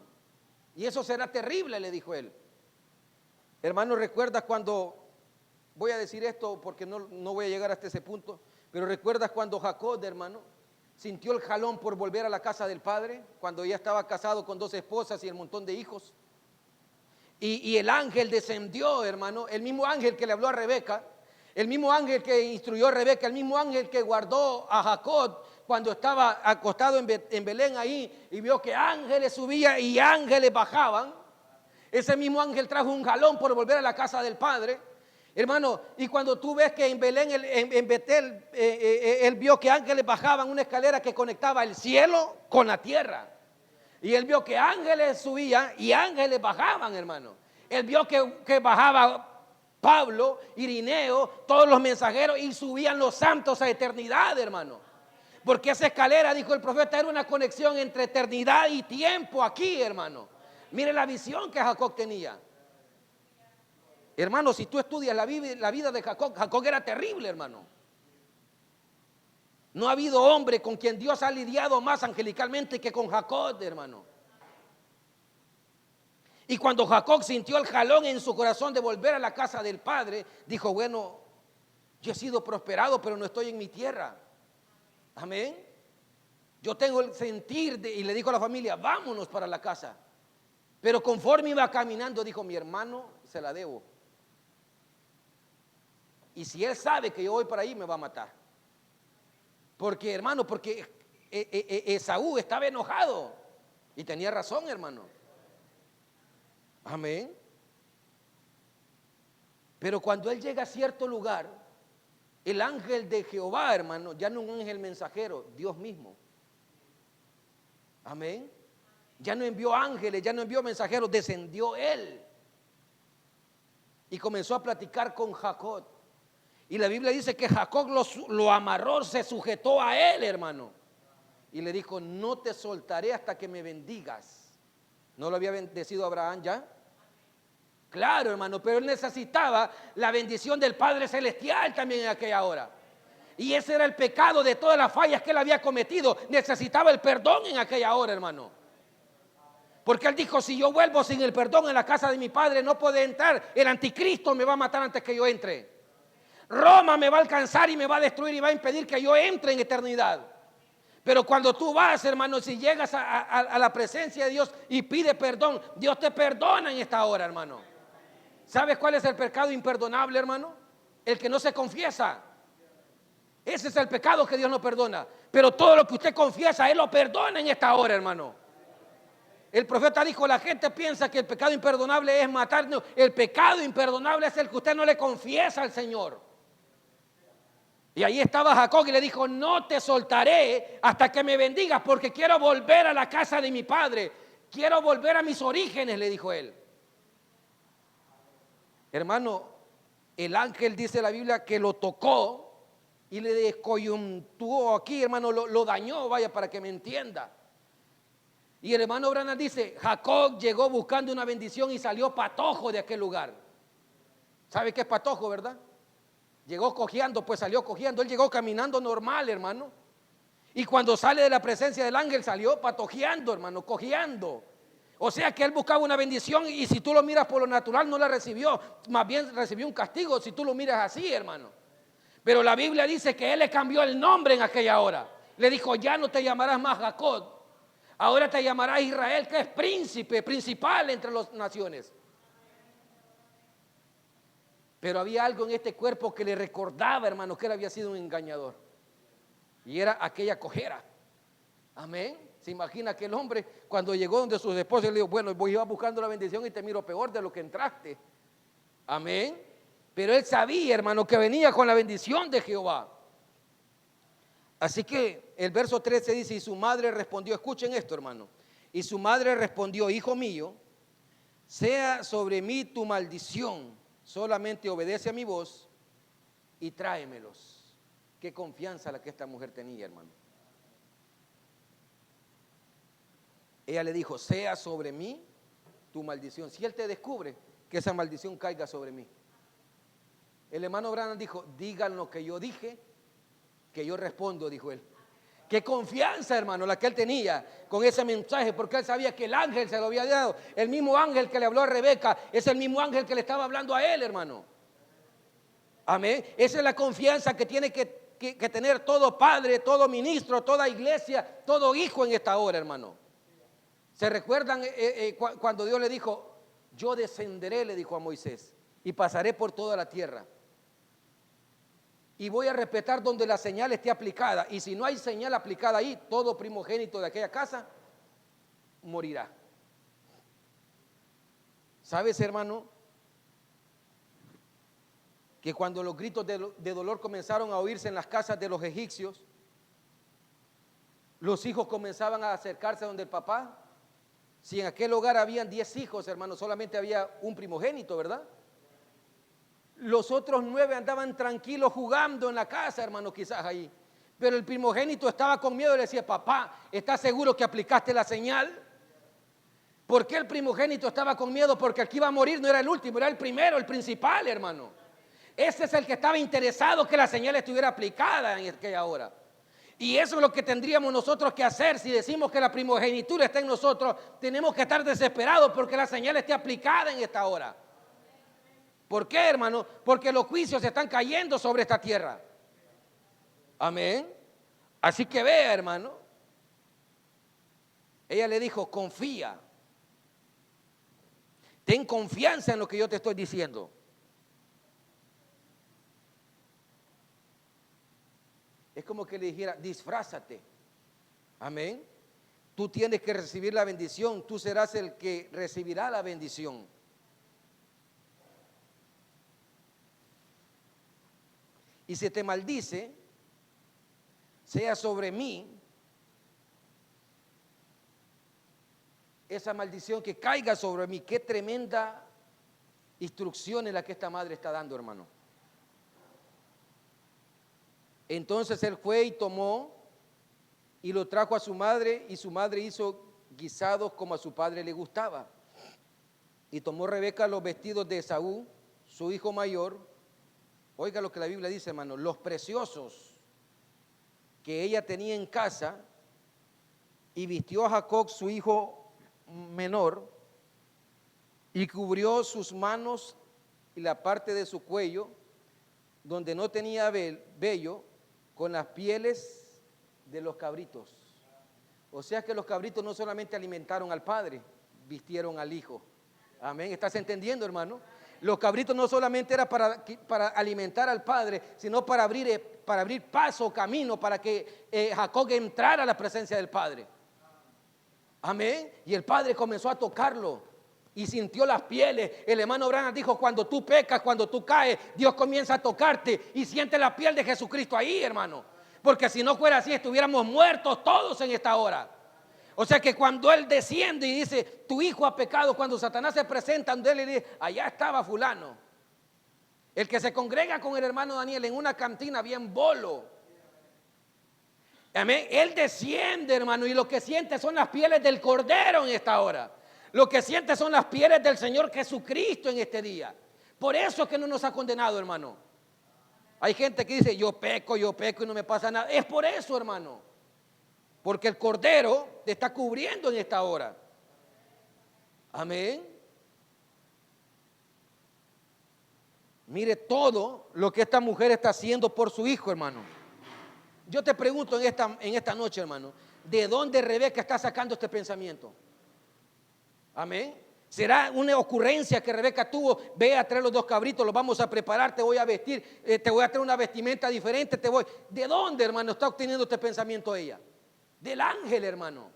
Y eso será terrible, le dijo él. Hermano, ¿recuerdas cuando, voy a decir esto porque no voy a llegar hasta ese punto, pero recuerdas cuando Jacob, hermano, sintió el jalón por volver a la casa del padre, cuando ya estaba casado con 2 esposas y un montón de hijos? Y el ángel descendió, hermano, el mismo ángel que le habló a Rebeca, el mismo ángel que instruyó a Rebeca, el mismo ángel que guardó a Jacob cuando estaba acostado en Belén ahí y vio que ángeles subían y ángeles bajaban. Ese mismo ángel trajo un jalón por volver a la casa del padre, hermano. Y cuando tú ves que en Belén, en Betel, él vio que ángeles bajaban una escalera que conectaba el cielo con la tierra. Y él vio que ángeles subían y ángeles bajaban, hermano. Él vio que bajaba Pablo, Irineo, todos los mensajeros, y subían los santos a eternidad, hermano. Porque esa escalera, dijo el profeta, era una conexión entre eternidad y tiempo aquí, hermano. Mire la visión que Jacob tenía. Hermano, si tú estudias la vida de Jacob, Jacob era terrible, hermano. No ha habido hombre con quien Dios ha lidiado más angelicalmente que con Jacob, hermano. Y cuando Jacob sintió el jalón en su corazón de volver a la casa del padre, dijo: bueno, yo he sido prosperado, pero no estoy en mi tierra. Amén. Yo tengo el sentir y le dijo a la familia: vámonos para la casa. Pero conforme iba caminando, dijo: mi hermano se la debo. Y si él sabe que yo voy para ahí, me va a matar. Porque, hermano, porque Esaú estaba enojado. Y tenía razón, hermano. Amén. Pero cuando él llega a cierto lugar, el ángel de Jehová, hermano, ya no un ángel mensajero, Dios mismo. Amén. Ya no envió ángeles, ya no envió mensajeros, descendió él. Y comenzó a platicar con Jacob. Y la Biblia dice que Jacob lo amarró, se sujetó a él, hermano. Y le dijo: no te soltaré hasta que me bendigas. ¿No lo había bendecido Abraham ya? Claro, hermano, pero él necesitaba la bendición del Padre Celestial también en aquella hora. Y ese era el pecado de todas las fallas que él había cometido. Necesitaba el perdón en aquella hora, hermano. Porque él dijo: si yo vuelvo sin el perdón en la casa de mi padre, no puedo entrar. El anticristo me va a matar antes que yo entre. Roma me va a alcanzar y me va a destruir y va a impedir que yo entre en eternidad. Pero cuando tú vas, hermano, si llegas a la presencia de Dios y pides perdón, Dios te perdona en esta hora, hermano. ¿Sabes cuál es el pecado imperdonable, hermano? El que no se confiesa. Ese es el pecado que Dios no perdona. Pero todo lo que usted confiesa, Él lo perdona en esta hora, hermano. El profeta dijo: la gente piensa que el pecado imperdonable es matarnos. El pecado imperdonable es el que usted no le confiesa al Señor. Y ahí estaba Jacob y le dijo, no te soltaré hasta que me bendigas, porque quiero volver a la casa de mi padre. Quiero volver a mis orígenes, le dijo él. Hermano, el ángel, dice la Biblia, que lo tocó y le descoyuntuó aquí, hermano, lo dañó, vaya, para que me entienda. Y el hermano Branham dice, Jacob llegó buscando una bendición y salió patojo de aquel lugar. ¿Sabe qué es patojo, verdad? Llegó cojeando, pues salió cojeando. Él llegó caminando normal, hermano. Y cuando sale de la presencia del ángel salió patojeando, hermano, cojeando. O sea que él buscaba una bendición y si tú lo miras por lo natural no la recibió. Más bien recibió un castigo si tú lo miras así, hermano. Pero la Biblia dice que él le cambió el nombre en aquella hora. Le dijo, ya no te llamarás más Jacob. Ahora te llamarás Israel, que es príncipe, principal entre las naciones. Pero había algo en este cuerpo que le recordaba, hermano, que él había sido un engañador. Y era aquella cojera. Amén. Se imagina aquel hombre cuando llegó donde sus esposas le dijo, bueno, vos ibas buscando la bendición y te miro peor de lo que entraste. Amén. Pero él sabía, hermano, que venía con la bendición de Jehová. Así que el verso 13 dice, y su madre respondió, escuchen esto, hermano. Y su madre respondió, hijo mío, sea sobre mí tu maldición, solamente obedece a mi voz y tráemelos. Qué confianza la que esta mujer tenía, hermano. Ella le dijo, sea sobre mí tu maldición. Si él te descubre, que esa maldición caiga sobre mí. El hermano Branham dijo, digan lo que yo dije, que yo respondo, dijo él. Qué confianza, hermano, la que él tenía con ese mensaje, porque él sabía que el ángel se lo había dado. El mismo ángel que le habló a Rebeca es el mismo ángel que le estaba hablando a él, hermano. Amén. Esa es la confianza que tiene que tener todo padre, todo ministro, toda iglesia, todo hijo en esta hora, hermano. ¿Se recuerdan cuando Dios le dijo, yo descenderé, le dijo a Moisés, y pasaré por toda la tierra? Y voy a respetar donde la señal esté aplicada. Y si no hay señal aplicada ahí, todo primogénito de aquella casa morirá. ¿Sabes, hermano? Que cuando los gritos de dolor comenzaron a oírse en las casas de los egipcios, los hijos comenzaban a acercarse donde el papá. Si en aquel hogar habían 10 hijos, hermano, solamente había un primogénito, ¿verdad? Los otros 9 andaban tranquilos jugando en la casa, hermano, quizás ahí. Pero el primogénito estaba con miedo y le decía, papá, ¿estás seguro que aplicaste la señal? ¿Por qué el primogénito estaba con miedo? Porque el que iba a morir no era el último, era el primero, el principal, hermano. Ese es el que estaba interesado que la señal estuviera aplicada en aquella hora. Y eso es lo que tendríamos nosotros que hacer. Si decimos que la primogenitura está en nosotros, tenemos que estar desesperados porque la señal esté aplicada en esta hora. ¿Por qué, hermano? Porque los juicios se están cayendo sobre esta tierra. Amén. Así que vea, hermano. Ella le dijo, confía. Ten confianza en lo que yo te estoy diciendo. Es como que le dijera, disfrázate. Amén. Tú tienes que recibir la bendición. Tú serás el que recibirá la bendición. Y si te maldice, sea sobre mí esa maldición, que caiga sobre mí. Qué tremenda instrucción es la que esta madre está dando, hermano. Entonces él fue y tomó y lo trajo a su madre, y su madre hizo guisados como a su padre le gustaba. Y tomó Rebeca los vestidos de Esaú, su hijo mayor. Oiga lo que la Biblia dice, hermano, los preciosos que ella tenía en casa, y vistió a Jacob, su hijo menor, y cubrió sus manos y la parte de su cuello, donde no tenía vello, con las pieles de los cabritos. O sea que los cabritos no solamente alimentaron al padre, vistieron al hijo. Amén. ¿Estás entendiendo, hermano? Los cabritos no solamente era para alimentar al padre, sino para abrir paso, camino, para que Jacob entrara a la presencia del padre. Amén. Y el padre comenzó a tocarlo. y sintió las pieles. El hermano Branham dijo, cuando tú pecas, cuando tú caes, Dios comienza a tocarte y siente la piel de Jesucristo ahí, hermano. Porque si no fuera así, estuviéramos muertos todos en esta hora. O sea que cuando Él desciende y dice, tu hijo ha pecado, cuando Satanás se presenta ante Él y dice, allá estaba fulano. El que se congrega con el hermano Daniel en una cantina bien bolo. Amén. Él desciende, hermano, y lo que siente son las pieles del Cordero en esta hora. Lo que siente son las pieles del Señor Jesucristo en este día. Por eso es que no nos ha condenado, hermano. Hay gente que dice, yo peco y no me pasa nada. Es por eso, hermano. Porque el Cordero te está cubriendo en esta hora. Amén. Mire todo lo que esta mujer está haciendo por su hijo, hermano. Yo te pregunto en esta noche, hermano, ¿de dónde Rebeca está sacando este pensamiento? Amén. ¿Será una ocurrencia que Rebeca tuvo? Ve a traer los 2 cabritos, los vamos a preparar, te voy a vestir, te voy a traer una vestimenta diferente, ¿De dónde, hermano, está obteniendo este pensamiento ella? Del ángel, hermano.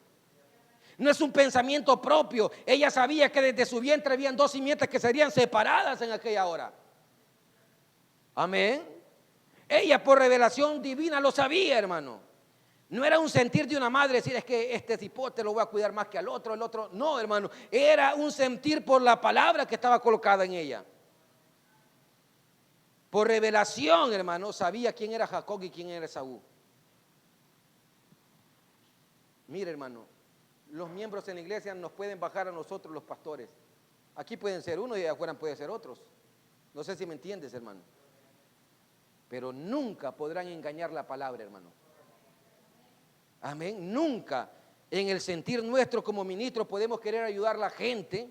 No es un pensamiento propio. Ella sabía que desde su vientre habían 2 simientes que serían separadas en aquella hora. Amén. Ella por revelación divina lo sabía, hermano. No era un sentir de una madre decir, es que este cipote lo voy a cuidar más que al otro, el otro. No, hermano. Era un sentir por la palabra que estaba colocada en ella. Por revelación, hermano, sabía quién era Jacob y quién era Esaú. Mire, hermano, los miembros en la iglesia nos pueden bajar a nosotros los pastores. Aquí pueden ser unos y allá afuera pueden ser otros. No sé si me entiendes, hermano. Pero nunca podrán engañar la palabra, hermano. Amén. Nunca en el sentir nuestro como ministros podemos querer ayudar a la gente,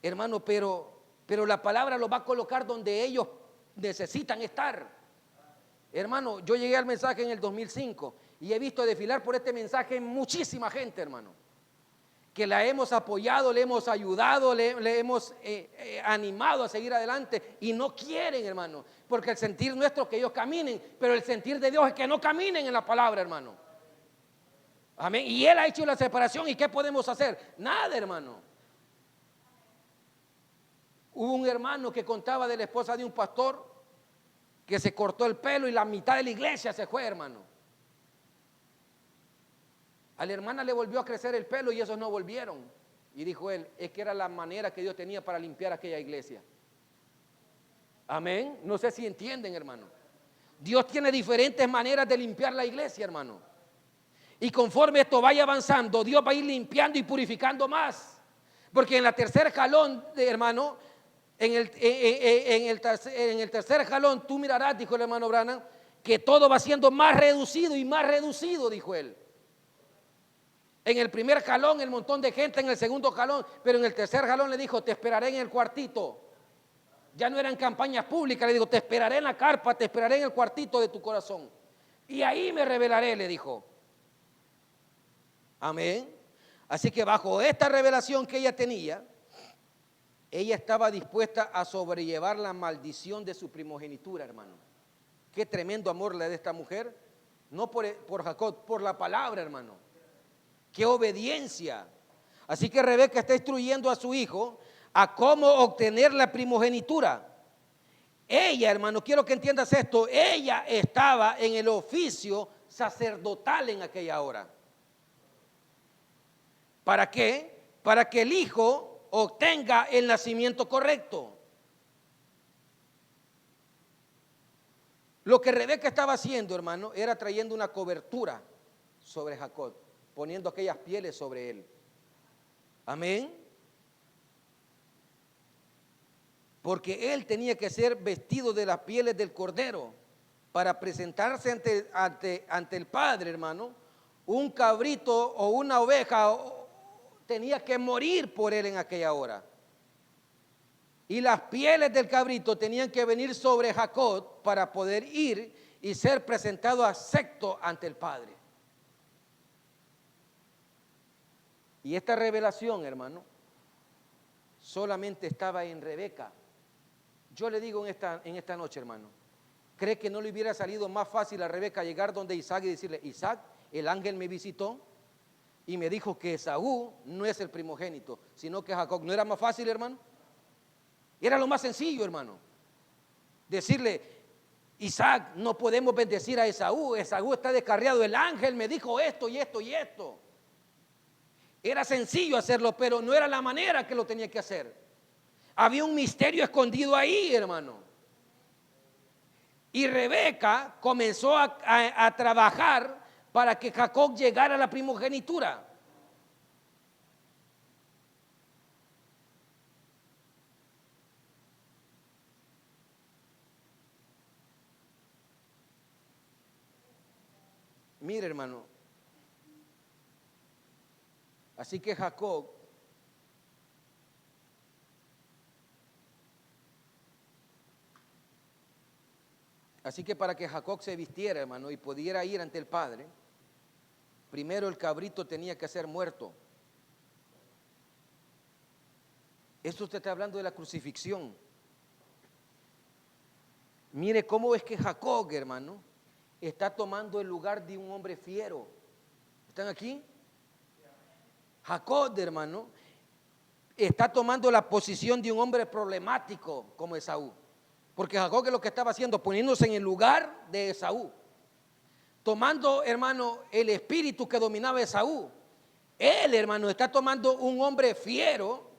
hermano, pero la palabra lo va a colocar donde ellos necesitan estar. Hermano, yo llegué al mensaje en el 2005 y he visto desfilar por este mensaje muchísima gente, hermano, que la hemos apoyado, le hemos ayudado, le hemos animado a seguir adelante y no quieren, hermano, porque el sentir nuestro es que ellos caminen, pero el sentir de Dios es que no caminen en la palabra, hermano. Amén. Y Él ha hecho la separación. ¿Y qué podemos hacer? Nada, hermano. Hubo un hermano que contaba de la esposa de un pastor que se cortó el pelo y la mitad de la iglesia se fue, hermano. A la hermana le volvió a crecer el pelo y esos no volvieron. Y dijo él, es que era la manera que Dios tenía para limpiar aquella iglesia. Amén. No sé si entienden, hermano. Dios tiene diferentes maneras de limpiar la iglesia, hermano. Y conforme esto vaya avanzando, Dios va a ir limpiando y purificando más. Porque en la tercer jalón, hermano, en el tercer jalón, tú mirarás, dijo el hermano Branham, que todo va siendo más reducido, dijo él. En el primer jalón, el montón de gente, en el segundo jalón, pero en el tercer jalón le dijo, te esperaré en el cuartito. Ya no eran campañas públicas, le dijo, te esperaré en la carpa, te esperaré en el cuartito de tu corazón. Y ahí me revelaré, le dijo. Amén. Así que bajo esta revelación que ella tenía, ella estaba dispuesta a sobrellevar la maldición de su primogenitura, hermano. Qué tremendo amor le da esta mujer, no por Jacob, por la palabra, hermano. Qué obediencia. Así que Rebeca está instruyendo a su hijo a cómo obtener la primogenitura. Ella, hermano, quiero que entiendas esto, ella estaba en el oficio sacerdotal en aquella hora. ¿Para qué? Para que el hijo obtenga el nacimiento correcto. Lo que Rebeca estaba haciendo, hermano, era trayendo una cobertura sobre Jacob, poniendo aquellas pieles sobre él. Amén. Porque él tenía que ser vestido de las pieles del cordero para presentarse ante el Padre, hermano. Un cabrito o una oveja tenía que morir por él en aquella hora. Y las pieles del cabrito tenían que venir sobre Jacob para poder ir y ser presentado acepto ante el Padre. Y esta revelación, hermano, solamente estaba en Rebeca. Yo le digo en esta noche, hermano, ¿cree que no le hubiera salido más fácil a Rebeca llegar donde Isaac y decirle, Isaac, el ángel me visitó? y me dijo que Esaú no es el primogénito, sino que Jacob. ¿No era más fácil, hermano? Era lo más sencillo, hermano. Decirle, Isaac, no podemos bendecir a Esaú. Esaú está descarriado. El ángel me dijo esto y esto y esto. Era sencillo hacerlo, pero no era la manera que lo tenía que hacer. Había un misterio escondido ahí, hermano. Y Rebeca comenzó a trabajar para que Jacob llegara a la primogenitura. Mire, hermano, así que Jacob para que Jacob se vistiera, hermano, y pudiera ir ante el Padre, primero el cabrito tenía que ser muerto. Esto usted está hablando de la crucifixión. Mire cómo es que Jacob, hermano, está tomando el lugar de un hombre fiero. ¿Están aquí? Jacob, hermano, está tomando la posición de un hombre problemático como Esaú. Porque Jacob, que lo que estaba haciendo, poniéndose en el lugar de Esaú, tomando, hermano, el espíritu que dominaba a Esaú. Él, hermano, está tomando un hombre fiero,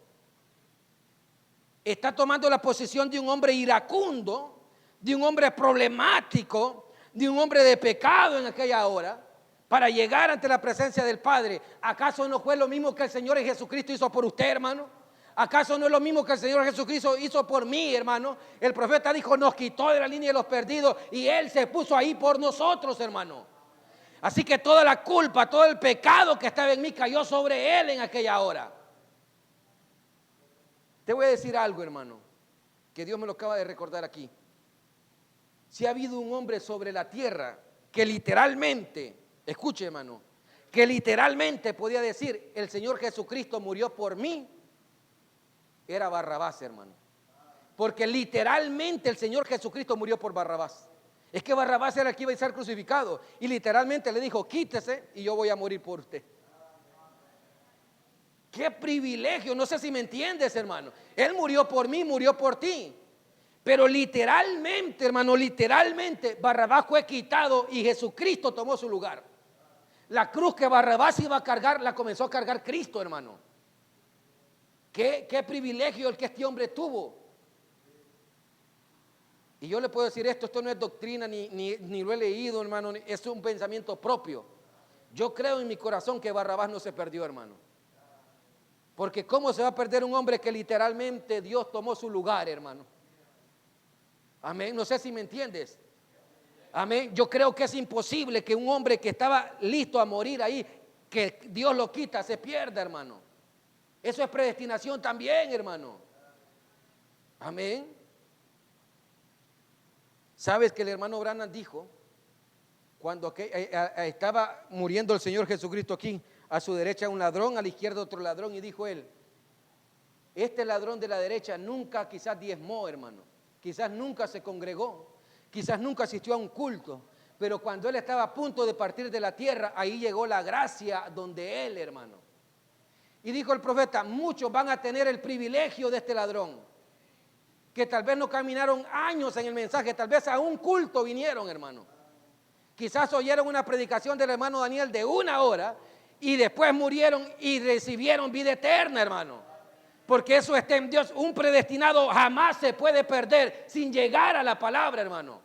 está tomando la posición de un hombre iracundo, de un hombre problemático, de un hombre de pecado en aquella hora, para llegar ante la presencia del Padre. ¿Acaso no fue lo mismo que el Señor Jesucristo hizo por usted, hermano? ¿Acaso no es lo mismo que el Señor Jesucristo hizo por mí, hermano? El profeta dijo, nos quitó de la línea de los perdidos y Él se puso ahí por nosotros, hermano. Así que toda la culpa, todo el pecado que estaba en mí cayó sobre Él en aquella hora. Te voy a decir algo, hermano, que Dios me lo acaba de recordar aquí. Si ha habido un hombre sobre la tierra que literalmente, escuche, hermano, que literalmente podía decir, el Señor Jesucristo murió por mí, era Barrabás, hermano. Porque literalmente el Señor Jesucristo murió por Barrabás. Es que Barrabás era el que iba a ser crucificado y literalmente le dijo, quítese y yo voy a morir por usted. Qué privilegio, no sé si me entiendes, hermano. Él murió por mí, murió por ti. Pero literalmente, hermano, literalmente Barrabás fue quitado y Jesucristo tomó su lugar. La cruz que Barrabás iba a cargar, la comenzó a cargar Cristo, hermano. Qué privilegio el que este hombre tuvo. Y yo le puedo decir esto no es doctrina ni lo he leído, hermano, es un pensamiento propio. Yo creo en mi corazón que Barrabás no se perdió, hermano. Porque ¿cómo se va a perder un hombre que literalmente Dios tomó su lugar, hermano? Amén, no sé si me entiendes. Amén, yo creo que es imposible que un hombre que estaba listo a morir ahí, que Dios lo quita, se pierda, hermano. Eso es predestinación también, hermano. Amén. ¿Sabes que el hermano Branham dijo, cuando estaba muriendo el Señor Jesucristo aquí, a su derecha un ladrón, a la izquierda otro ladrón, y dijo él, este ladrón de la derecha nunca quizás diezmó, hermano, quizás nunca se congregó, quizás nunca asistió a un culto, pero cuando él estaba a punto de partir de la tierra, ahí llegó la gracia donde él, hermano. Y dijo el profeta, muchos van a tener el privilegio de este ladrón, que tal vez no caminaron años en el mensaje, tal vez a un culto vinieron, hermano. Quizás oyeron una predicación del hermano Daniel de 1 hora y después murieron y recibieron vida eterna, hermano. Porque eso está en Dios. Un predestinado jamás se puede perder sin llegar a la palabra, hermano.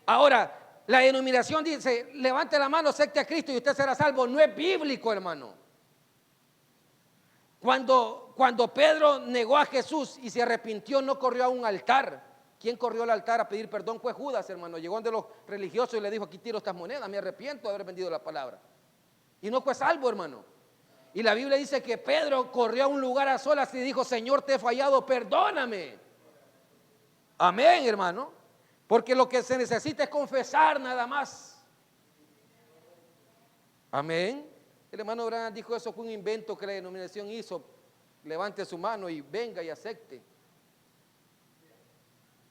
Ahora, la denominación dice, levante la mano, acepte a Cristo y usted será salvo. No es bíblico, hermano. Cuando Pedro negó a Jesús y se arrepintió, no corrió a un altar. ¿Quién corrió al altar a pedir perdón? Fue Judas, hermano. Llegó ante los religiosos y le dijo, aquí tiro estas monedas, me arrepiento de haber vendido la palabra. Y no fue salvo, hermano. Y la Biblia dice que Pedro corrió a un lugar a solas y dijo, Señor, te he fallado, perdóname. Amén, hermano. Porque lo que se necesita es confesar nada más. Amén. El hermano Branham dijo, eso fue un invento que la denominación hizo. Levante su mano y venga y acepte.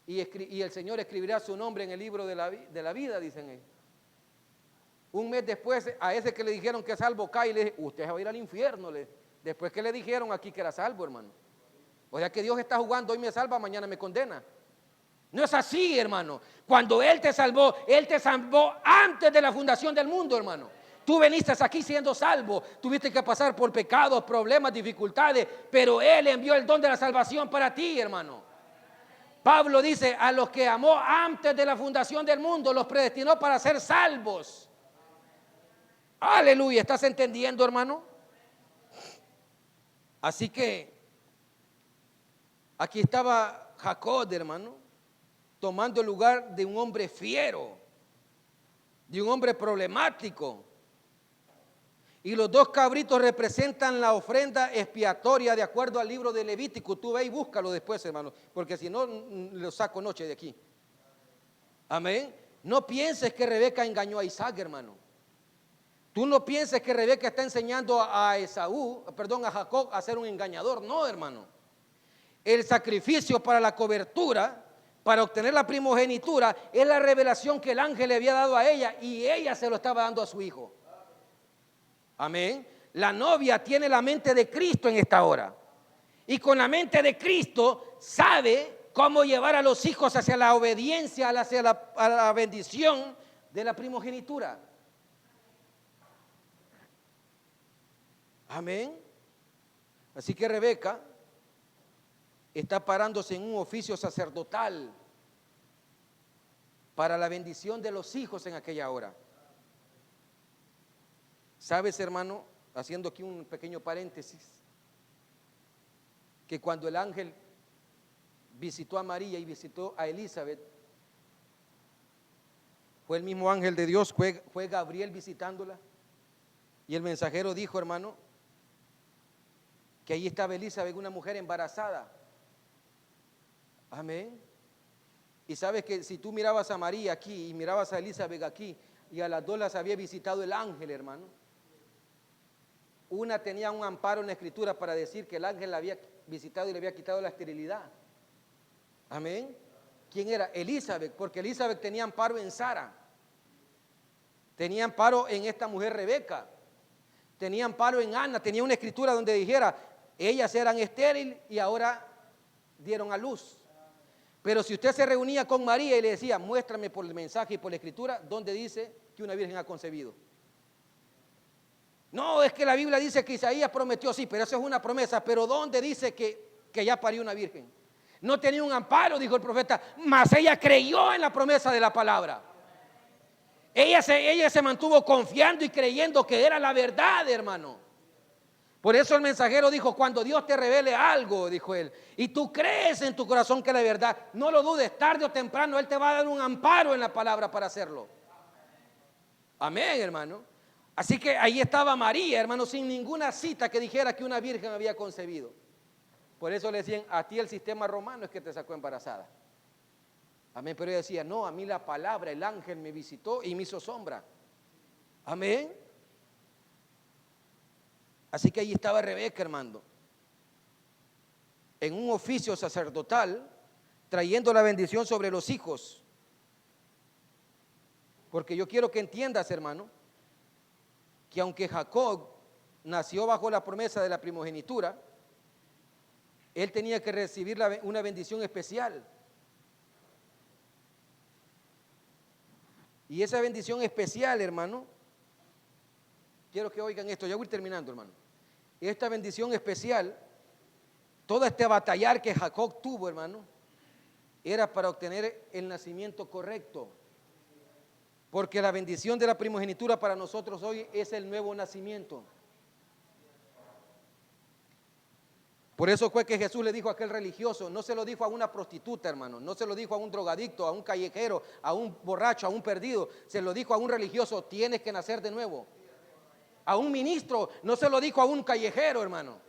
Y el Señor escribirá su nombre en el libro de la vida, dicen ellos. Un mes después, a ese que le dijeron que es salvo cae y le dije, usted va a ir al infierno. Después que le dijeron aquí que era salvo, hermano. O sea que Dios está jugando, hoy me salva, mañana me condena. No es así, hermano. Cuando Él te salvó antes de la fundación del mundo, hermano. Tú veniste aquí siendo salvo, tuviste que pasar por pecados, problemas, dificultades, pero Él envió el don de la salvación para ti, hermano. Pablo dice, a los que amó antes de la fundación del mundo, los predestinó para ser salvos. Aleluya, ¿estás entendiendo, hermano? Así que aquí estaba Jacob, hermano, tomando el lugar de un hombre fiero, de un hombre problemático. Y los dos cabritos representan la ofrenda expiatoria de acuerdo al libro de Levítico. Tú ve y búscalo después, hermano, porque si no, lo saco noche de aquí. Amén. No pienses que Rebeca engañó a Isaac, hermano. Tú no pienses que Rebeca está enseñando a Jacob a ser un engañador. No, hermano. El sacrificio para la cobertura, para obtener la primogenitura, es la revelación que el ángel le había dado a ella y ella se lo estaba dando a su hijo. Amén. La novia tiene la mente de Cristo en esta hora. Y con la mente de Cristo sabe cómo llevar a los hijos hacia la obediencia, hacia la bendición de la primogenitura. Amén. Así que Rebeca está parándose en un oficio sacerdotal para la bendición de los hijos en aquella hora. ¿Sabes, hermano? Haciendo aquí un pequeño paréntesis, que cuando el ángel visitó a María y visitó a Elizabeth, fue el mismo ángel de Dios, fue Gabriel visitándola, y el mensajero dijo, hermano, que ahí estaba Elizabeth, una mujer embarazada. Amén. Y sabes que si tú mirabas a María aquí y mirabas a Elizabeth aquí, y a las dos las había visitado el ángel, hermano. Una tenía un amparo en la escritura para decir que el ángel la había visitado y le había quitado la esterilidad. Amén. ¿Quién era? Elizabeth, porque Elizabeth tenía amparo en Sara, tenía amparo en esta mujer Rebeca, tenía amparo en Ana, tenía una escritura donde dijera, ellas eran estériles y ahora dieron a luz. Pero si usted se reunía con María y le decía, muéstrame por el mensaje y por la escritura, ¿dónde dice que una virgen ha concebido? No, es que la Biblia dice que Isaías prometió, sí, pero eso es una promesa, pero ¿dónde dice que ya parió una virgen? No tenía un amparo, dijo el profeta, mas ella creyó en la promesa de la palabra. Ella se mantuvo confiando y creyendo que era la verdad, hermano. Por eso el mensajero dijo, cuando Dios te revele algo, dijo él, y tú crees en tu corazón que es la verdad, no lo dudes, tarde o temprano Él te va a dar un amparo en la palabra para hacerlo. Amén, hermano. Así que ahí estaba María, hermano, sin ninguna cita que dijera que una virgen había concebido. Por eso le decían, a ti el sistema romano es que te sacó embarazada. Amén, pero ella decía, no, a mí la palabra, el ángel me visitó y me hizo sombra. Amén. Así que ahí estaba Rebeca, hermano, en un oficio sacerdotal, trayendo la bendición sobre los hijos. Porque yo quiero que entiendas, hermano, que aunque Jacob nació bajo la promesa de la primogenitura, él tenía que recibir una bendición especial. Y esa bendición especial, hermano, quiero que oigan esto, ya voy terminando, hermano. Esta bendición especial, todo este batallar que Jacob tuvo, hermano, era para obtener el nacimiento correcto. Porque la bendición de la primogenitura para nosotros hoy es el nuevo nacimiento. Por eso fue que Jesús le dijo a aquel religioso, no se lo dijo a una prostituta, hermano, no se lo dijo a un drogadicto, a un callejero, a un borracho, a un perdido, se lo dijo a un religioso, tienes que nacer de nuevo. A un ministro, no se lo dijo a un callejero, hermano.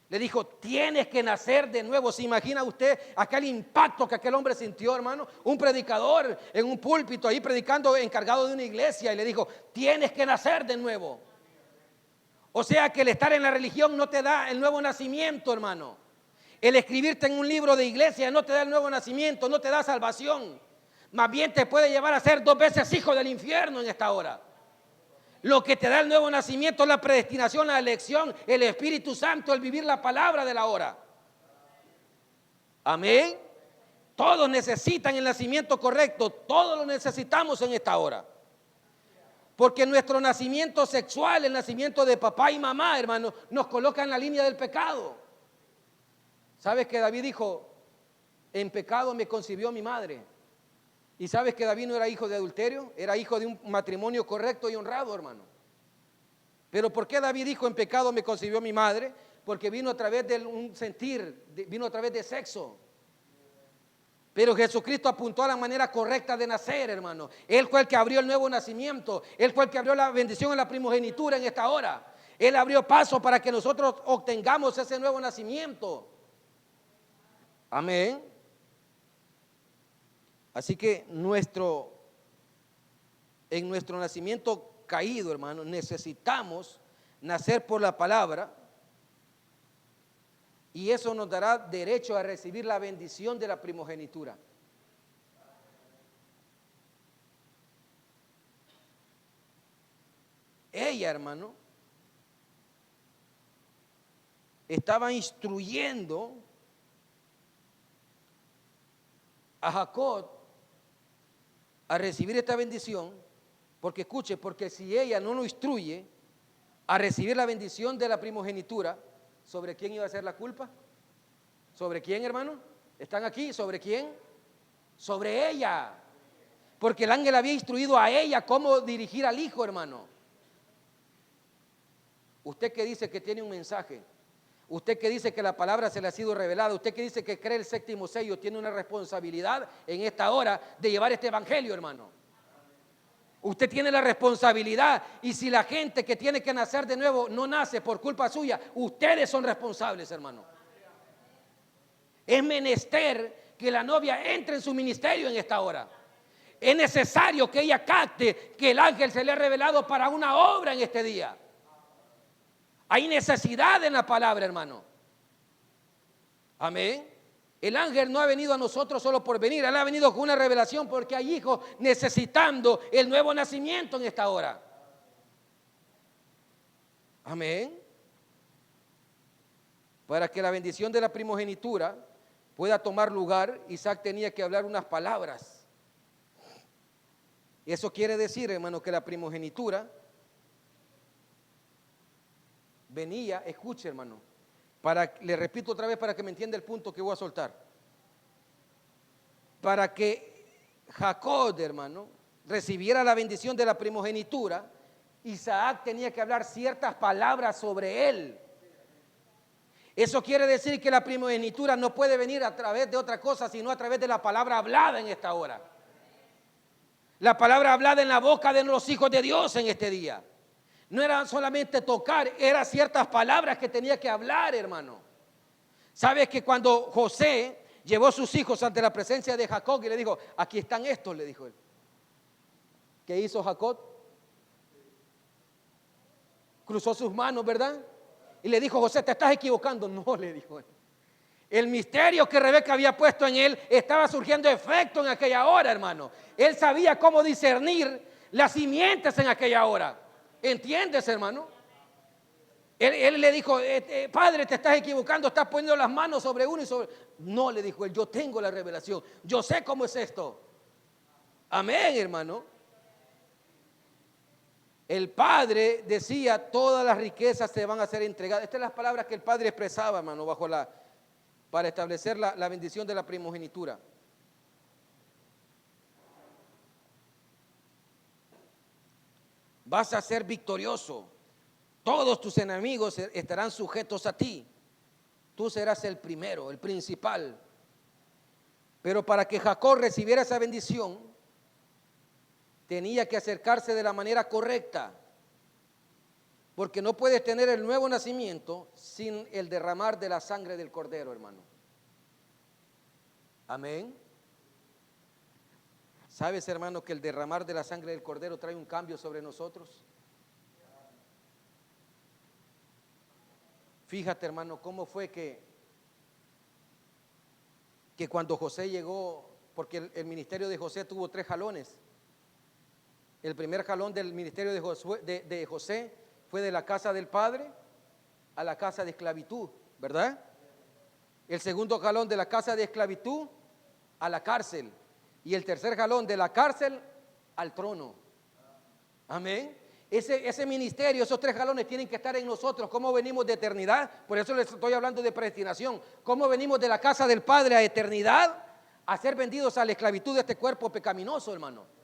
Le dijo, tienes que nacer de nuevo. ¿Se imagina usted aquel impacto que aquel hombre sintió, hermano? Un predicador en un púlpito ahí predicando, encargado de una iglesia, y le dijo, tienes que nacer de nuevo. O sea que el estar en la religión no te da el nuevo nacimiento, hermano. El escribirte en un libro de iglesia no te da el nuevo nacimiento, no te da salvación. Más bien te puede llevar a ser 2 veces hijo del infierno en esta hora. Lo que te da el nuevo nacimiento es la predestinación, la elección, el Espíritu Santo, el vivir la palabra de la hora. Amén. Todos necesitan el nacimiento correcto, todos lo necesitamos en esta hora. Porque nuestro nacimiento sexual, el nacimiento de papá y mamá, hermano, nos coloca en la línea del pecado. ¿Sabes que David dijo, en pecado me concibió mi madre? ¿Y sabes que David no era hijo de adulterio? Era hijo de un matrimonio correcto y honrado, hermano. Pero ¿por qué David dijo, en pecado me concibió mi madre? Porque vino a través de un sentir, vino a través de sexo. Pero Jesucristo apuntó a la manera correcta de nacer, hermano. Él fue el que abrió el nuevo nacimiento. Él fue el que abrió la bendición en la primogenitura en esta hora. Él abrió paso para que nosotros obtengamos ese nuevo nacimiento. Amén. Así que en nuestro nacimiento caído, hermano, necesitamos nacer por la palabra. Y eso nos dará derecho a recibir la bendición de la primogenitura. Ella, hermano, estaba instruyendo a Jacob a recibir esta bendición, porque escuche, porque si ella no lo instruye a recibir la bendición de la primogenitura, ¿sobre quién iba a ser la culpa? ¿Sobre quién, hermano? ¿Están aquí? ¿Sobre quién? Sobre ella. Porque el ángel había instruido a ella cómo dirigir al hijo, hermano. Usted que dice que tiene un mensaje, usted que dice que la palabra se le ha sido revelada, usted que dice que cree el séptimo sello, tiene una responsabilidad en esta hora de llevar este evangelio, hermano. Usted tiene la responsabilidad, y si la gente que tiene que nacer de nuevo no nace por culpa suya, ustedes son responsables, hermano. Es menester que la novia entre en su ministerio en esta hora. Es necesario que ella capte que el ángel se le ha revelado para una obra en este día. Hay necesidad en la palabra, hermano. Amén. El ángel no ha venido a nosotros solo por venir, él ha venido con una revelación porque hay hijos necesitando el nuevo nacimiento en esta hora. Amén. Para que la bendición de la primogenitura pueda tomar lugar, Isaac tenía que hablar unas palabras. Eso quiere decir, hermano, que la primogenitura venía, escuche, hermano, le repito otra vez para que me entienda el punto que voy a soltar. Para que Jacob, hermano, recibiera la bendición de la primogenitura, Isaac tenía que hablar ciertas palabras sobre él. Eso quiere decir que la primogenitura no puede venir a través de otra cosa, sino a través de la palabra hablada en esta hora. La palabra hablada en la boca de los hijos de Dios en este día. No era solamente tocar, eran ciertas palabras que tenía que hablar, hermano. ¿Sabes que cuando José llevó a sus hijos ante la presencia de Jacob y le dijo, aquí están estos, le dijo él? ¿Qué hizo Jacob? Cruzó sus manos, ¿verdad? Y le dijo, José, te estás equivocando. No, le dijo él. El misterio que Rebeca había puesto en él estaba surgiendo efecto en aquella hora, hermano. Él sabía cómo discernir las simientes en aquella hora. ¿Entiendes, hermano? Él le dijo, padre, te estás equivocando, estás poniendo las manos sobre uno y sobre... No, le dijo él, yo tengo la revelación, yo sé cómo es esto. Amén, hermano. El padre decía, todas las riquezas te van a ser entregadas. Estas son las palabras que el padre expresaba, hermano, para establecer la bendición de la primogenitura. Vas a ser victorioso. Todos tus enemigos estarán sujetos a ti. Tú serás el primero, el principal. Pero para que Jacob recibiera esa bendición, tenía que acercarse de la manera correcta. Porque no puedes tener el nuevo nacimiento sin el derramar de la sangre del cordero, hermano. Amén. ¿Sabes, hermano, que el derramar de la sangre del cordero trae un cambio sobre nosotros? Fíjate, hermano, cómo fue que cuando José llegó, porque el ministerio de José tuvo 3 jalones. El primer jalón del ministerio de José fue de la casa del padre a la casa de esclavitud, ¿verdad? El segundo jalón de la casa de esclavitud a la cárcel. Y el tercer jalón de la cárcel al trono. Amén. Ese ministerio, esos tres jalones tienen que estar en nosotros. ¿Cómo venimos de eternidad? Por eso les estoy hablando de predestinación. ¿Cómo venimos de la casa del Padre a eternidad? A ser vendidos a la esclavitud de este cuerpo pecaminoso, hermano.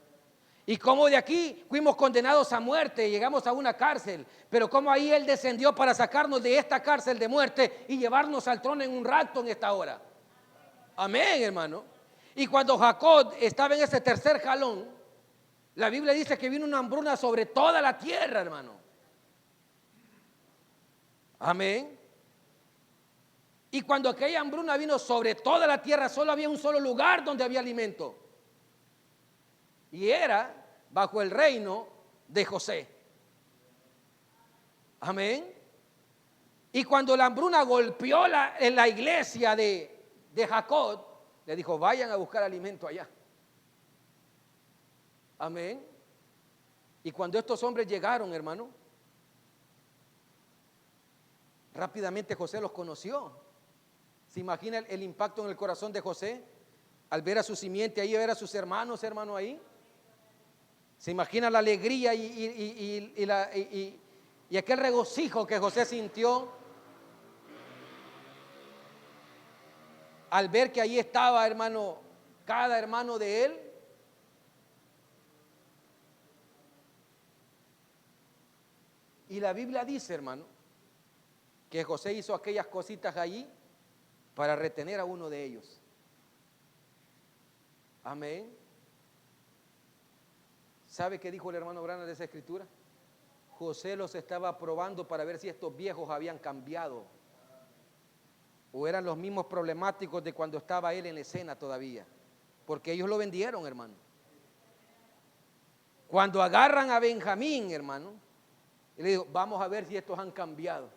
Y cómo de aquí fuimos condenados a muerte, llegamos a una cárcel, pero cómo ahí Él descendió para sacarnos de esta cárcel de muerte y llevarnos al trono en un rato en esta hora. Amén, hermano. Y cuando Jacob estaba en ese tercer jalón, la Biblia dice que vino una hambruna sobre toda la tierra, hermano. Amén. Y cuando aquella hambruna vino sobre toda la tierra, solo había un solo lugar donde había alimento. Y era bajo el reino de José. Amén. Y cuando la hambruna golpeó en la iglesia de Jacob, le dijo, vayan a buscar alimento allá. Amén. Y cuando estos hombres llegaron, hermano, rápidamente José los conoció. ¿Se imagina el impacto en el corazón de José al ver a su simiente ahí, ver a sus hermanos, hermano, ahí? ¿Se imagina la alegría y aquel regocijo que José sintió al ver que ahí estaba, hermano, cada hermano de él? Y la Biblia dice, hermano, que José hizo aquellas cositas allí para retener a uno de ellos. Amén. ¿Sabe qué dijo el hermano Branham de esa escritura? José los estaba probando para ver si estos viejos habían cambiado o eran los mismos problemáticos de cuando estaba él en la escena todavía, porque ellos lo vendieron, hermano. Cuando agarran a Benjamín, hermano, y le dijo, vamos a ver si estos han cambiado.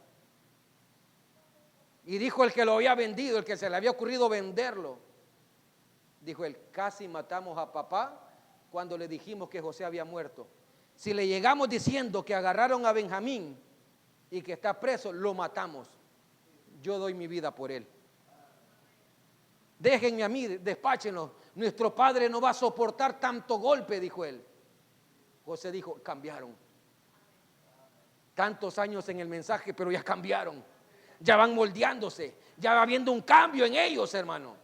Y dijo el que lo había vendido, el que se le había ocurrido venderlo, dijo él, casi matamos a papá cuando le dijimos que José había muerto. Si le llegamos diciendo que agarraron a Benjamín y que está preso, lo matamos. Yo doy mi vida por él. Déjenme a mí, despáchenlo. Nuestro padre no va a soportar tanto golpe, dijo él. José dijo, cambiaron. Tantos años en el mensaje, pero ya cambiaron. Ya van moldeándose. Ya va habiendo un cambio en ellos, hermano.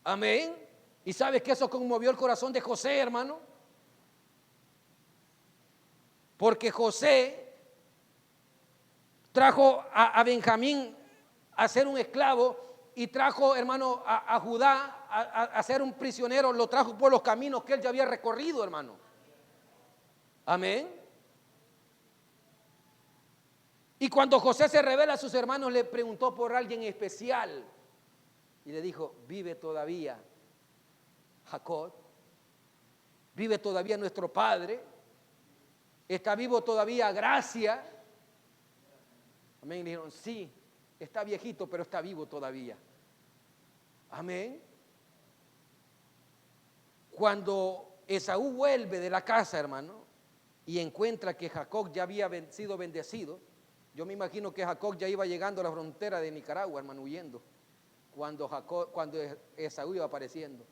Amén. ¿Y sabes que eso conmovió el corazón de José, hermano? Porque José trajo a Benjamín a ser un esclavo y trajo, hermano, a Judá a ser un prisionero. Lo trajo por los caminos que él ya había recorrido, hermano. Amén. Y cuando José se revela a sus hermanos, le preguntó por alguien especial y le dijo, vive todavía Jacob, vive todavía nuestro padre, está vivo todavía Gracia. Amén. Y dijeron, sí, está viejito, pero está vivo todavía. Amén. Cuando Esaú vuelve de la casa, hermano, y encuentra que Jacob ya había sido bendecido, yo me imagino que Jacob ya iba llegando a la frontera de Nicaragua, hermano, huyendo, cuando Esaú iba apareciendo.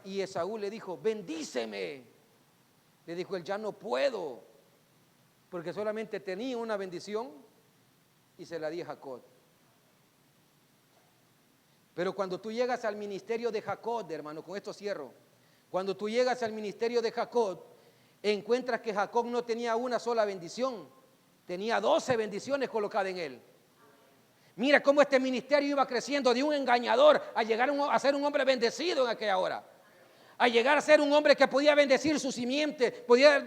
Y Esaú le dijo, bendíceme. Le dijo él, ya no puedo, porque solamente tenía una bendición y se la di a Jacob. Pero cuando tú llegas al ministerio de Jacob, hermano, con esto cierro. Cuando tú llegas al ministerio de Jacob, encuentras que Jacob no tenía una sola bendición, tenía 12 bendiciones colocadas en él. Mira cómo este ministerio iba creciendo de un engañador a llegar a ser un hombre bendecido en aquella hora. A llegar a ser un hombre que podía bendecir su simiente, podía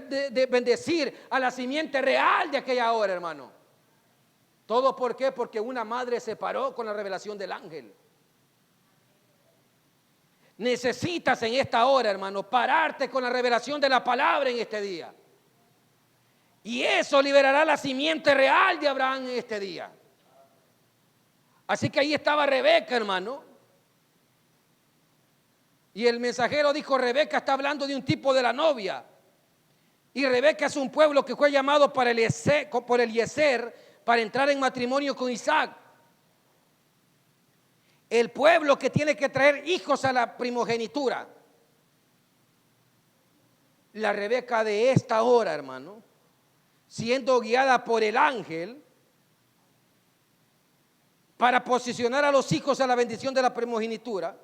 bendecir a la simiente real de aquella hora, hermano. ¿Todo por qué? Porque una madre se paró con la revelación del ángel. Necesitas en esta hora, hermano, pararte con la revelación de la palabra en este día. Y eso liberará la simiente real de Abraham en este día. Así que ahí estaba Rebeca, hermano. Y el mensajero dijo, Rebeca está hablando de un tipo de la novia. Y Rebeca es un pueblo que fue llamado por Eliezer para entrar en matrimonio con Isaac. El pueblo que tiene que traer hijos a la primogenitura. La Rebeca de esta hora, hermano, siendo guiada por el ángel para posicionar a los hijos a la bendición de la primogenitura,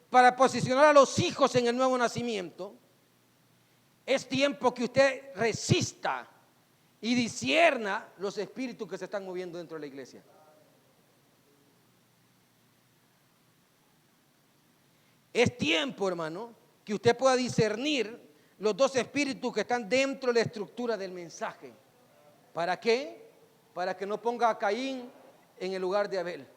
para posicionar a los hijos en el nuevo nacimiento. Es tiempo que usted resista y discierna los espíritus que se están moviendo dentro de la iglesia. Es tiempo, hermano, que usted pueda discernir los dos espíritus que están dentro de la estructura del mensaje. ¿Para qué? Para que no ponga a Caín en el lugar de Abel.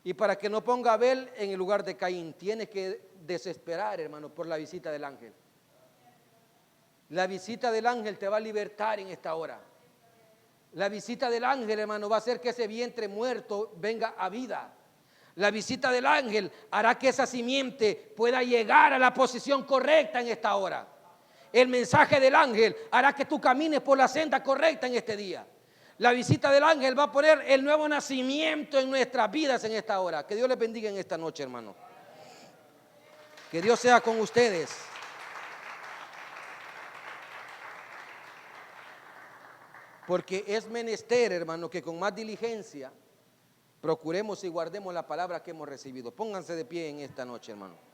Y para que no ponga a Abel en el lugar de Caín. Tiene que desesperar, hermano, por la visita del ángel. La visita del ángel te va a libertar en esta hora. La visita del ángel, hermano, va a hacer que ese vientre muerto venga a vida. La visita del ángel hará que esa simiente pueda llegar a la posición correcta en esta hora. El mensaje del ángel hará que tú camines por la senda correcta en este día. La visita del ángel va a poner el nuevo nacimiento en nuestras vidas en esta hora. Que Dios les bendiga en esta noche, hermano. Que Dios sea con ustedes. Porque es menester, hermano, que con más diligencia procuremos y guardemos la palabra que hemos recibido. Pónganse de pie en esta noche, hermano.